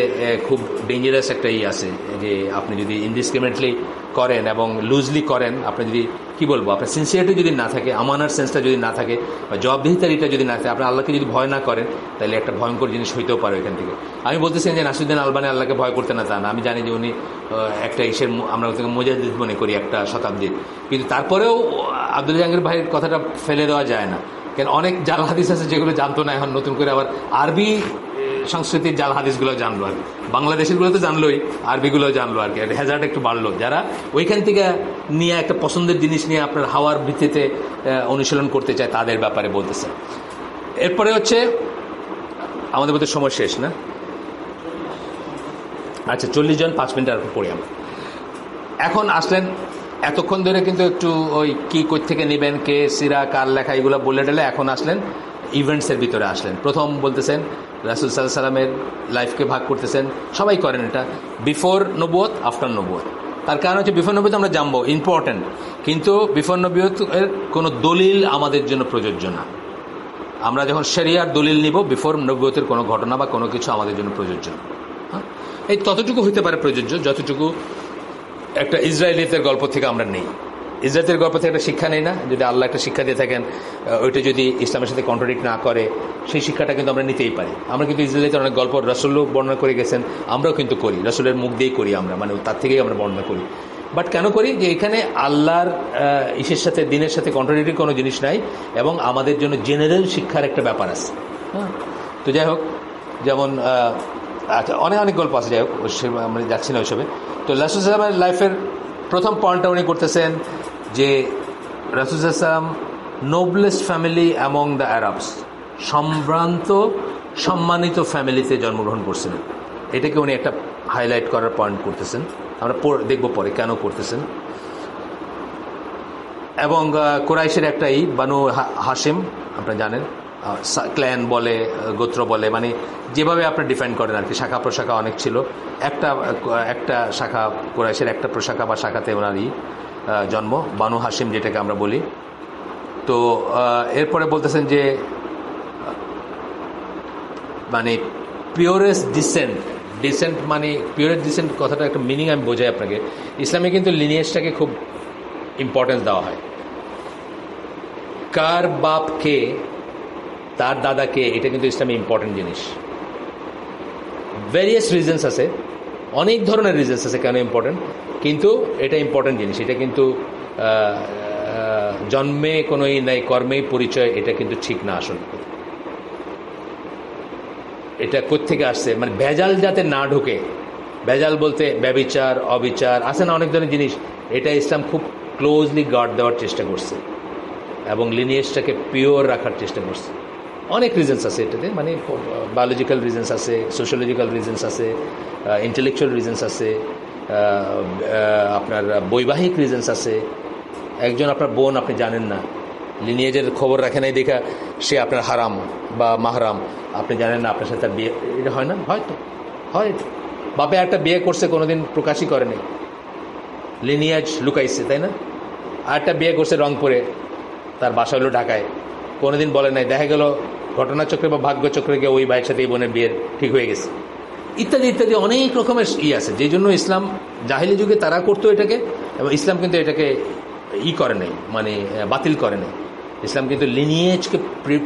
খুব ডেঞ্জারাস একটা আছে যে আপনি যদি ইনডিসক্রিমিনেটলি করেন এবং লুজলি করেন, আপনি যদি কি বলবো, আপনার সিনসিয়ারিটি যদি না থাকে, আমানার সেন্সটা যদি না থাকে, বা জবাবদিহিতারিটা যদি না থাকে, আপনি আল্লাহকে যদি ভয় না করেন, তাহলে একটা ভয়ঙ্কর জিনিস হইতেও পারে এখান থেকে। আমি বলতেছি যে নাসিরুদ্দিন আলবানী আল্লাহকে ভয় করতে না, তা না। আমি জানি যে উনি একটা আমরা ওকে মুজাদ্দিদ মনে করি একটা শতাব্দীর, কিন্তু তারপরেও আব্দুল জাহাঙ্গীর ভাইয়ের কথাটা ফেলে দেওয়া যায় না। কেন অনেক জাল হাদিস আছে যেগুলো জানতো না, এখন নতুন করে আবার আরবি সংস্কৃতির জাল হাদিসগুলো জানলো আর বাংলাদেশের গুলো তো জানলোই, আরবিগুলো জানলো আর কি, হ্যাজার্ড একটু বাড়লো। যারা ওইখান থেকে নিয়ে একটা পছন্দের জিনিস নিয়ে আপনার হাওয়ার ভিত্তিতে অনুশীলন করতে চায়, তাদের ব্যাপারে বলতেছে। এরপরে হচ্ছে আমাদের মধ্যে সময় শেষ না? আচ্ছা, 40 জন, 5 মিনিট আর পড়ি আমরা। এখন আসলেন, এতক্ষণ ধরে কিন্তু একটু ওই কি কই থেকে নেবেন, কে সিরা কার লেখা এগুলো বলে ডেলে এখন আসলেন ইভেন্টসের ভিতরে আসলেন। প্রথম বলতেছেন রাসূল সাল্লাল্লাহু আলাইহি সাল্লামের লাইফকে ভাগ করতেছেন, সবাই করেন এটা, বিফোর নবুয়ত, আফটার নবুয়ত। তার কারণ হচ্ছে বিফোর নবুয়ত আমরা জানবো ইম্পর্টেন্ট, কিন্তু বিফোর নবুয়তের কোনো দলিল আমাদের জন্য প্রযোজ্য না। আমরা যখন শরিয়ার দলিল নিব, বিফোর নবুয়তের কোনো ঘটনা বা কোনো কিছু আমাদের জন্য প্রযোজ্য না। হ্যাঁ, এই ততটুকু হইতে পারে প্রযোজ্য যতটুকু একটা ইসরায়েলিদের গল্প থেকে আমরা নেই। ইসরায়েলের গল্প থেকে একটা শিক্ষা নেই না? যদি আল্লাহ একটা শিক্ষা দিয়ে থাকেন, ওইটা যদি ইসলামের সাথে কন্ট্রাডিক্ট না করে, সেই শিক্ষাটা কিন্তু আমরা নিতেই পারি। আমরা কিন্তু ইসরায়েলিতে অনেক গল্প রাসূলও বর্ণনা করে গেছেন, আমরাও কিন্তু করি, রাসূলের মুখ দিয়েই করি আমরা, মানে তার থেকেই আমরা বর্ণনা করি। বাট কেন করি? যে এখানে আল্লাহর ইসের সাথে, দিনের সাথে কন্ট্রাডিক্টরি কোনো জিনিস নাই, এবং আমাদের জন্য জেনারেল শিক্ষার একটা ব্যাপার আছে। হ্যাঁ, তো যাই হোক, যেমন আচ্ছা, অনেক অনেক গল্প আছে, যাই হোক আমরা যাচ্ছি না ওইসবে। তো রাসূল সাল্লাল্লাহু আলাইহি ওয়াসাল্লামের লাইফের প্রথম পয়েন্টটা উনি করতেছেন যে রাসূল সাল্লাল্লাহু আলাইহি ওয়াসাল্লাম নোবলেস্ট ফ্যামিলি অ্যামং দ্য আরবস, সম্মানিত ফ্যামিলিতে জন্মগ্রহণ করছিলেন। এটাকে উনি একটা হাইলাইট করার পয়েন্ট করতেছেন, আমরা দেখব পরে কেন করতেছেন। এবং কুরাইশের একটাই বানু হাশিম, আপনারা জানেন, ক্ল্যান বলে, গোত্র বলে, মানে যেভাবে আপনারা ডিফাইন করেন আর কি, শাখা প্রশাখা অনেক ছিল। একটা শাখা, কুরাইশের একটা প্রশাখা বা শাখাতে ওনারই জন্ম, বানু হাশিম যেটাকে আমরা বলি। তো এরপরে বলতেছেন যে মানে পিওরেস্ট ডিসেন্ট মানে পিওরেস্ট ডিসেন্ট কথাটা একটা মিনিং আমি বোঝাই আপনাকে। ইসলামে কিন্তু লিনিয়েজটাকে খুব ইম্পর্টেন্স দেওয়া হয়। কার বাপ কে, তার দাদা কে, এটা কিন্তু ইসলামে ইম্পর্টেন্ট জিনিস। ভেরিয়াস রিজনস আছে, অনেক ধরনের রিজনস আছে কেন ইম্পর্টেন্ট, কিন্তু এটা ইম্পর্টেন্ট জিনিস। এটা কিন্তু জন্মে কোনোই নাই, কর্মেই পরিচয়, এটা কিন্তু ঠিক না। আসলে এটা কোত্থেকে আসছে, মানে ভেজাল যাতে না ঢোকে, ভেজাল বলতে ব্যভিচার, অবিচার আছে না, অনেক ধরনের জিনিস, এটা ইসলাম খুব ক্লোজলি গার্ড দেওয়ার চেষ্টা করছে এবং লিনিয়েজটাকে পিওর রাখার চেষ্টা করছে। অনেক রিজনস আছে এটাতে, মানে বায়োলজিক্যাল রিজনস আছে, সোশ্যালজিক্যাল রিজনস আছে, ইন্টেলেকচুয়াল রিজনস আছে, আপনার বৈবাহিক রিজনস আছে। একজন আপনার বোন আপনি জানেন না, লিনিয়েজের খবর রাখে নাই দেখা সে আপনার হারাম বা মাহরাম, আপনি জানেন না, আপনার সাথে তার বিয়ে, এটা হয় না? হয়তো হয়। বাপে একটা বিয়ে করছে, কোনোদিন প্রকাশই করেনি, লিনিয়েজ লুকাইছে, তাই না? আর একটা বিয়ে করছে রংপুরে, তার বাসা হলো ঢাকায়, কোনোদিন বলে নাই, দেখা গেল ঘটনাচক্রে বা ভাগ্যচক্রে গিয়ে ওই ভাইয়ের সাথে এই বোনের বিয়ের ঠিক হয়ে গেছে, ইত্যাদি ইত্যাদি অনেক রকমের আছে। যেই জন্য ইসলাম, জাহিলি যুগে তারা করতো এটাকে, এবং ইসলাম কিন্তু এটাকে করে নাই, মানে বাতিল করে নাই। ইসলাম কিন্তু লিনিয়েজকে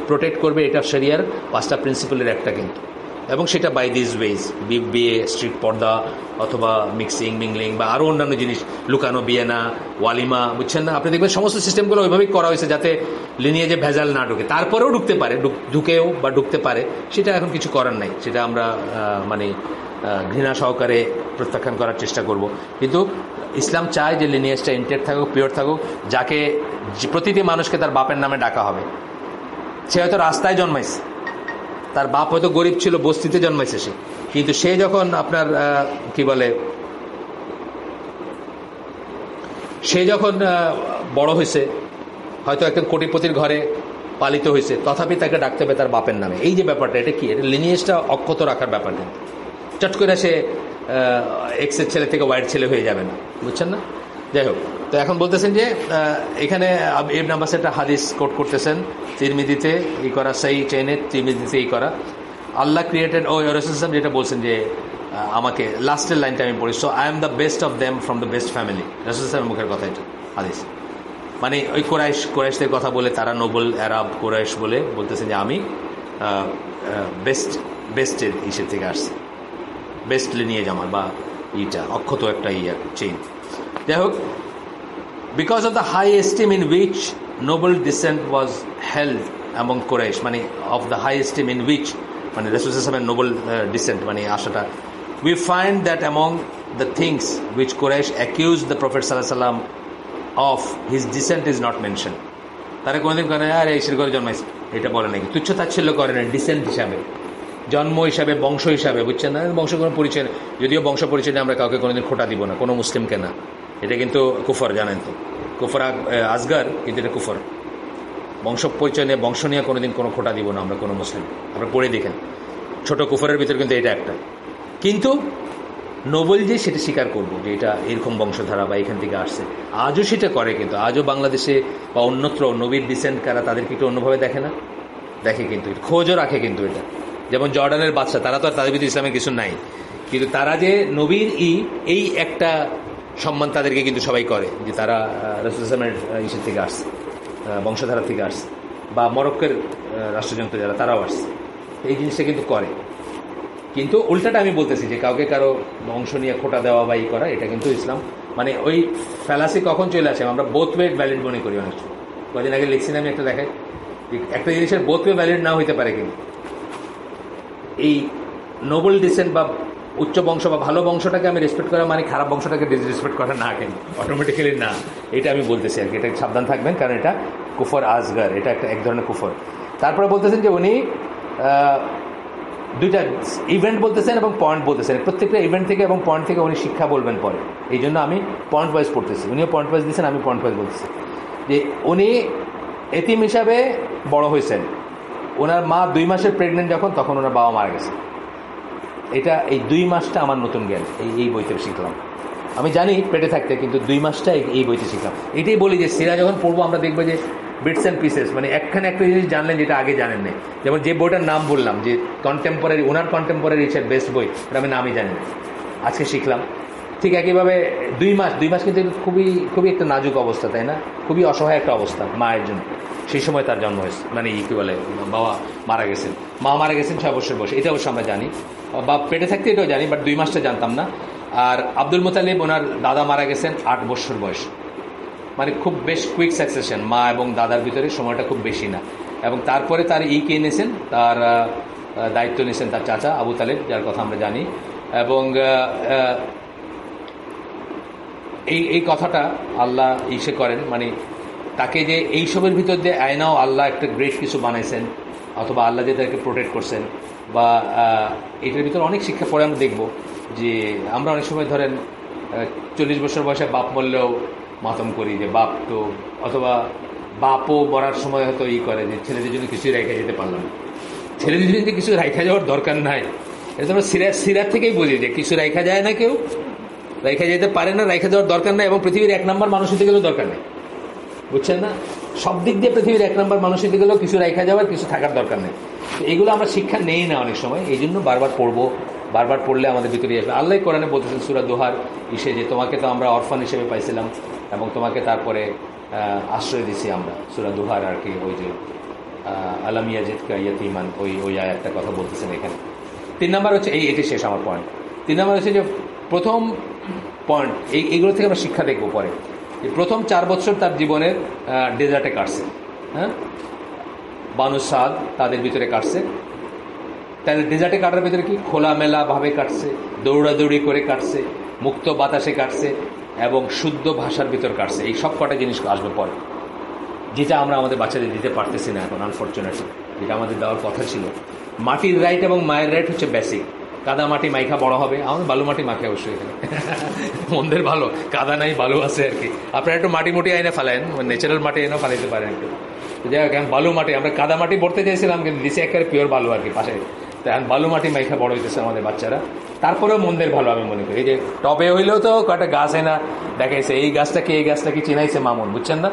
প্রোটেক্ট করবে, এটা শরিয়ার 5টা প্রিন্সিপালের একটা কিন্তু, এবং সেটা বাই দিস ওয়েজ, বিয়ে, স্ট্রিট পর্দা, অথবা মিংলিং বা আরও অন্যান্য জিনিস, লুকানো বিয়ে না, ওয়ালিমা, বুঝছেন না? আপনি দেখবেন সমস্ত সিস্টেমগুলো ওইভাবেই করা হয়েছে যাতে লিনিয়েজে ভেজাল না ঢুকে। তারপরেও ঢুকতে পারে, ঢুকেও বা ঢুকতে পারে, সেটা এখন কিছু করার নাই, সেটা আমরা মানে ঘৃণা সহকারে প্রত্যাখ্যান করার চেষ্টা করব। কিন্তু ইসলাম চায় যে লিনিয়েজটা ইনটেক্ট থাকুক, পিওর থাকুক, যাকে প্রতিটি মানুষকে তার বাপের নামে ডাকা হবে। সে হয়তো রাস্তায় জন্মাইছে, তার বাপ হয়তো গরিব ছিল, বস্তিতে জন্মাইছে সে, কিন্তু সে যখন আপনার কি বলে, সে যখন বড় হয়েছে, হয়তো একজন কোটিপতির ঘরে পালিত হয়েছে, তথাপি তাকে ডাকতে হবে তার বাপের নামে। এই যে ব্যাপারটা, এটা কি, এটা লিনিয়েজটা অক্ষত রাখার ব্যাপার। কিন্তু চট করে সে এক্সের ছেলে থেকে ওয়াইয়ের ছেলে হয়ে যাবে না, বুঝছেন না? যাই হোক, তো এখন বলতেছেন যে এখানে ইবনে আব্বাস একটা হাদিস কোট করতেছেন, তিরমিজিতে এই করা, সেই চেনে তিরমিজিতে এই করা, আল্লাহ ক্রিয়েটেড, ও রাসূল সাল্লাল্লাহু যেটা বলছেন যে আমাকে, লাস্টের লাইনটা আমি পড়ি, so I am the best of them from the best family. রাসূল সাল্লাল্লাহু মুখের কথা এটা হাদিস, মানে ওই কোরাইশদের কথা বলে, তারা নোবেল আরব কোরাইশ বলে বলতেছেন যে আমি বেস্টের ইসের থেকে আসছি, বেস্ট লিনিয়েজ আমার, বা ইটা অক্ষত একটা চেইন। যাই হোক, because of the high esteem in which noble descent was held among Quraysh, মানে of the high esteem in which, মানে রাসূল সাল্লাল্লাহু আলাইহি ওয়াসাল্লামের নোবেল ডিসেন্ট মানে আশাটা, we find that among the things which Quraysh accuse the prophet সাল্লাল্লাহু আলাইহি ওয়াসাল্লাম of, his descent is not mention. তারা কোনোদিন করে আরে এসের ঘরে জন্মাইছে এটা বলে নাকি, তুচ্ছ তাচ্ছিল্য করে না ডিসেন্ট হিসাবে, জন্ম হিসাবে, বংশ হিসাবে, বুঝছেন না, বংশ কোনো পরিচয় নেই। যদিও বংশ পরিচয় নিয়ে আমরা কাউকে কোনোদিন খোটা দিব না, কোনো মুসলিমকে না। এটা কিন্তু কুফর, জানেন তো, কুফর আসগার, কিন্তু এটা কুফর। বংশ পরিচয় নিয়ে, বংশ নিয়ে কোনোদিন কোনো খোটা দিব না আমরা কোনো মুসলিম। আমরা পড়ে দেখেন, ছোট কুফরের ভিতরে কিন্তু এটা একটা। কিন্তু নোবেল যে সেটা স্বীকার করবো যে এটা এরকম বংশধারা বা এখান থেকে আসছে, আজও সেটা করে। কিন্তু আজও বাংলাদেশে বা অন্যত্র নবীর ডিসেন্ট কারা, তাদেরকে একটু অন্যভাবে দেখে না, দেখে, কিন্তু খোঁজও রাখে। কিন্তু এটা যেমন জর্ডানের বাচ্চা, তারা তো আর তাদের ভিতরে ইসলামের কিছু নাই, কিন্তু তারা যে নবীর এই একটা সম্মান তাদেরকে কিন্তু সবাই করে, যে তারা রাসূল ইসলামের ইসের থেকে আসছে, বংশধারা থেকে আসছে, বা মরক্কোর রাষ্ট্রযন্ত্র যারা, তারাও আসছে, এই জিনিসটা কিন্তু করে। কিন্তু উল্টাটা আমি বলতেছি যে কাউকে কারো বংশ নিয়ে খোটা দেওয়া বা ই করা, এটা কিন্তু ইসলাম মানে ওই ফ্যালাসি কখন চলে আসে, আমরা বোথ ওয়ে ভ্যালিড মনে করি। অনেক কদিন আগে লিখছি না আমি, একটা দেখাই, একটা জিনিসের বোথ ওয়ে ভ্যালিড না হইতে পারে। কিন্তু এই নোবেল ডিসেন্ট বা উচ্চ বংশ বা ভালো বংশটাকে আমি রেসপেক্ট করা মানে খারাপ বংশটাকে ডিসরেসপেক্ট করা না, কিন্তু অটোমেটিক্যালি না। এটা আমি বলতেছি আর কি, এটা সাবধান থাকবেন, কারণ এটা কুফর আসগার, এটা একটা এক ধরনের কুফর। তারপরে বলতেছেন যে উনি দুইটা ইভেন্ট বলতেছেন এবং পয়েন্ট বলতেছেন, প্রত্যেকটা ইভেন্ট থেকে এবং পয়েন্ট থেকে উনি শিক্ষা বলবেন পরে। এই জন্য আমি পয়েন্ট ওয়াইজ পড়তেছি, উনিও পয়েন্ট ওয়াইজ দিচ্ছেন, আমি পয়েন্ট ওয়াইজ বলতেছি। যে উনি এতিম হিসাবে বড় হয়েছেন, ওনার মা 2 মাসের প্রেগনেন্ট যখন, তখন ওনার বাবা মারা গেছে। এটা এই 2 মাসটা আমার নতুন জ্ঞান, এই বইতে শিখলাম। আমি জানি পেটে থাকতে, কিন্তু 2 মাসটা এই বইতে শিখলাম। এটাই বলি যে সিরা যখন পড়বো আমরা দেখবো যে বিটস অ্যান্ড পিসেস, মানে একখানে একটা জিনিস জানলেন যেটা আগে জানেন না। যেমন যে বইটার নাম বললাম যে কন্টেম্পোরারি, ওনার কন্টেম্পোরারি ইসের বেস্ট বই, এটা আমি নামই জানি না, আজকে শিখলাম। ঠিক একইভাবে 2 মাস কিন্তু খুবই খুবই একটা নাজুক অবস্থা, তাই না? খুবই অসহায় একটা অবস্থা মায়ের জন্য। সেই সময় তার জন্ম হয়েছে, মানে কী বলে, বাবা মারা গেছেন, মা মারা গেছেন 6 বছর বয়সে, এটা অবশ্য আমরা জানি, বা পেটে থাকতে এটাও জানি, বাট 2 মাসটা জানতাম না। আর আব্দুল মুতালিব, ওনার দাদা মারা গেছেন 8 বছর বয়স, মানে খুব বেশ কুইক সাকসেশন, মা এবং দাদার ভিতরে সময়টা খুব বেশি না। এবং তারপরে তার কে নিয়েছেন, তার দায়িত্ব নিয়েছেন তার চাচা আবু তালেব, যার কথা আমরা জানি। এবং এই কথাটা আল্লাহ ইসে করেন, মানে তাকে যে এইসবের ভিতর দিয়ে আয়নাও আল্লাহ একটা গ্রেট কিছু বানাইছেন, অথবা আল্লাহ যে তাকে প্রোটেক্ট করছেন, বা এটার ভিতরে অনেক শিক্ষা পরে আমরা দেখব। যে আমরা অনেক সময় ধরেন 40 বছর বয়সে বাপ মরলেও মাতম করি, যে বাপ তো, অথবা বাপও মরার সময় হয়তো করে যে ছেলেদের জন্য কিছুই রাইখা যেতে পারলাম না। ছেলেদের জন্য কিছু রাইখা যাওয়ার দরকার নাই, এটা আমরা সিরাত থেকেই বুঝি যে কিছু রাইখা যায় না, কেউ রাইখা যেতে পারে না, রাইখা যাওয়ার দরকার নাই। এবং পৃথিবীর 1 নম্বর মানুষ হতে গেলেও দরকার নেই, বুঝছেন না? সব দিক দিয়ে পৃথিবীর 1 নম্বর মানুষ হতে গেলেও কিছু রাইখা যাওয়ার, কিছু থাকার দরকার নেই। এগুলো আমরা শিক্ষা নেই না অনেক সময়, এই জন্য বারবার পড়বো, বারবার পড়লে আমাদের ভিতরে আসবে। আল্লাহ কোরআনে বলতেছেন সূরা দোহার ইসে, যে তোমাকে তো আমরা অরফান হিসেবে পাইছিলাম এবং তোমাকে তারপরে আশ্রয় দিছি আমরা। সূরা দোহার আর কি, ওই যে আলাম ইয়াজিদকা ইয়াতীমান, ওই আয়াতটা কথা বলতেছেন এখানে। 3 নম্বর হচ্ছে এটি শেষ আমার পয়েন্ট। 3 নম্বর হচ্ছে যে প্রথম পয়েন্ট, এইগুলো থেকে আমরা শিক্ষা দেখবো পরে। প্রথম 4 বছর তার জীবনের ডেজার্টে কাটছে, হ্যাঁ, বানু সাদ তাদের ভিতরে কাটছে। তাদের ডেজার্টে কাটার ভিতরে কি খোলামেলা ভাবে কাটছে, দৌড়াদৌড়ি করে কাটছে, মুক্ত বাতাসে কাটছে, এবং শুদ্ধ ভাষার ভিতর কাটছে। এই সব কটা জিনিস আসবে পরে, যেটা আমরা আমাদের বাচ্চাদের দিতে পারতেছি না এখন, আনফর্চুনেটলি। যেটা আমাদের দেওয়ার কথা ছিল। মাটির রাইট এবং মায়ের রাইট হচ্ছে বেসিক। কাদা মাটি মাইখা বড় হবে, আমাদের বালু মাটি মাখে অবশ্যই এখানে মন্দের ভালো, কাদা নাই বালু আছে আর কি। আপনারা একটু মাটি মুটি আইনে ফেলেন, ন্যাচারাল মাটি এনে ফেলাইতে পারেন একটু। যাই হোক, বালু মাটি, আমরা কাদা মাটি ভরতে চাইছিলাম, কিন্তু দিছে একেবারে পিওর বালু আর কি পাশে। এখন বালু মাটি মাইখা বড় হইতেছে আমাদের বাচ্চারা। তারপরেও মন্দের ভালো আমি মনে করি। এই যে টবে হইলেও তো কয়েকটা গাছ এনা দেখাইছে, এই গাছটা কি চিনাইছে মামুন, বুঝছেন না?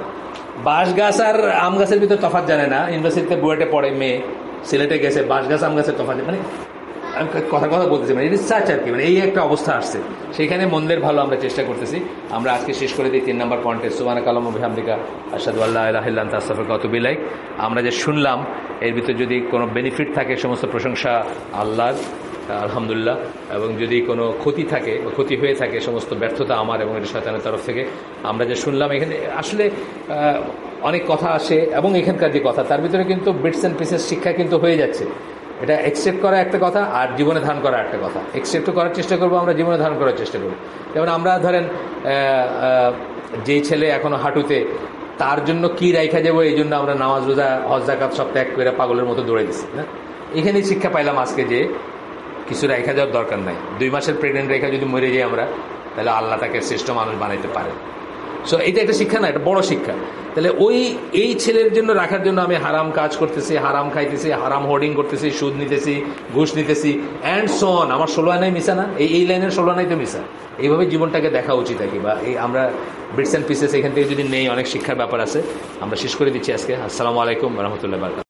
বাঁশ গাছ আর আম গাছের ভিতরে তফাৎ জানে না। ইউনিভার্সিটিতে বুয়েটে পড়ে মেয়ে, সিলেটে গেছে, বাঁশ গাছ আম গাছের তফাৎ, মানে আমি কথা বলতেছি, মানে রিসার্চ আর কি, মানে এই একটা অবস্থা আসছে। সেইখানে মন্দের ভালো আমরা চেষ্টা করতেছি। আমরা আজকে শেষ করে দিই 3 নম্বর পয়েন্টে, সুবহানাকা আল্লাহুম্মা ওয়া বিহামদিকা আশহাদু আল্লা ইলাহা ইল্লা আনতা আস্তাগফিরুকা ওয়া আতুবু ইলাইক। আমরা যে শুনলাম এর ভিতরে যদি কোনো বেনিফিট থাকে, সমস্ত প্রশংসা আল্লাহর, আলহামদুলিল্লাহ। এবং যদি কোনো ক্ষতি থাকে, ক্ষতি হয়ে থাকে, সমস্ত ব্যর্থতা আমার এবং এটা শয়তানের তরফ থেকে। আমরা যে শুনলাম এখানে আসলে অনেক কথা আসে, এবং এখানকার যে কথা তার ভিতরে কিন্তু বিটস অ্যান্ড পিসেস শিক্ষা কিন্তু হয়ে যাচ্ছে। এটা অ্যাকসেপ্ট করা একটা কথা, আর জীবনে ধারণ করা একটা কথা। অ্যাকসেপ্ট করার চেষ্টা করবো, আমরা জীবনে ধারণ করার চেষ্টা করবো। যেমন আমরা ধরেন যেই ছেলে এখনো হাঁটুতে, তার জন্য কি রাইখা যাবো, এই জন্য আমরা নামাজ রোজা হজ যাকাত সব ত্যাগ করে পাগলের মতো দৌড়ে দিচ্ছি, হ্যাঁ। এখানেই শিক্ষা পাইলাম আজকে যে কিছু রেখা যাওয়ার দরকার নাই। 2 মাসের প্রেগনেন্ট রেখা যদি মরে যাই আমরা, তাহলে আল্লাহ তাকে শ্রেষ্ঠ মানুষ বানাইতে পারে। সো এটা একটা শিক্ষা না, এটা বড় শিক্ষা। তাহলে এই ছেলের জন্য রাখার জন্য আমি হারাম কাজ করতেছি, হারাম খাইতেছি, হারাম হোর্ডিং করতেছি, সুদ নিতেছি, ঘুষ নিতেছি, অ্যান্ড সো অন। আমার 16 আনাই মিশা না, এই লাইনের 16 আনাই তো মিশা। এইভাবে জীবনটাকে দেখা উচিত আর কি। বা এই আমরা বিটস অ্যান্ড পিসেস এখান থেকে যদি নেই, অনেক শিক্ষার ব্যাপার আছে। আমরা শেষ করে দিচ্ছি আজকে। আসসালামু আলাইকুম রহমতুল্লাহ।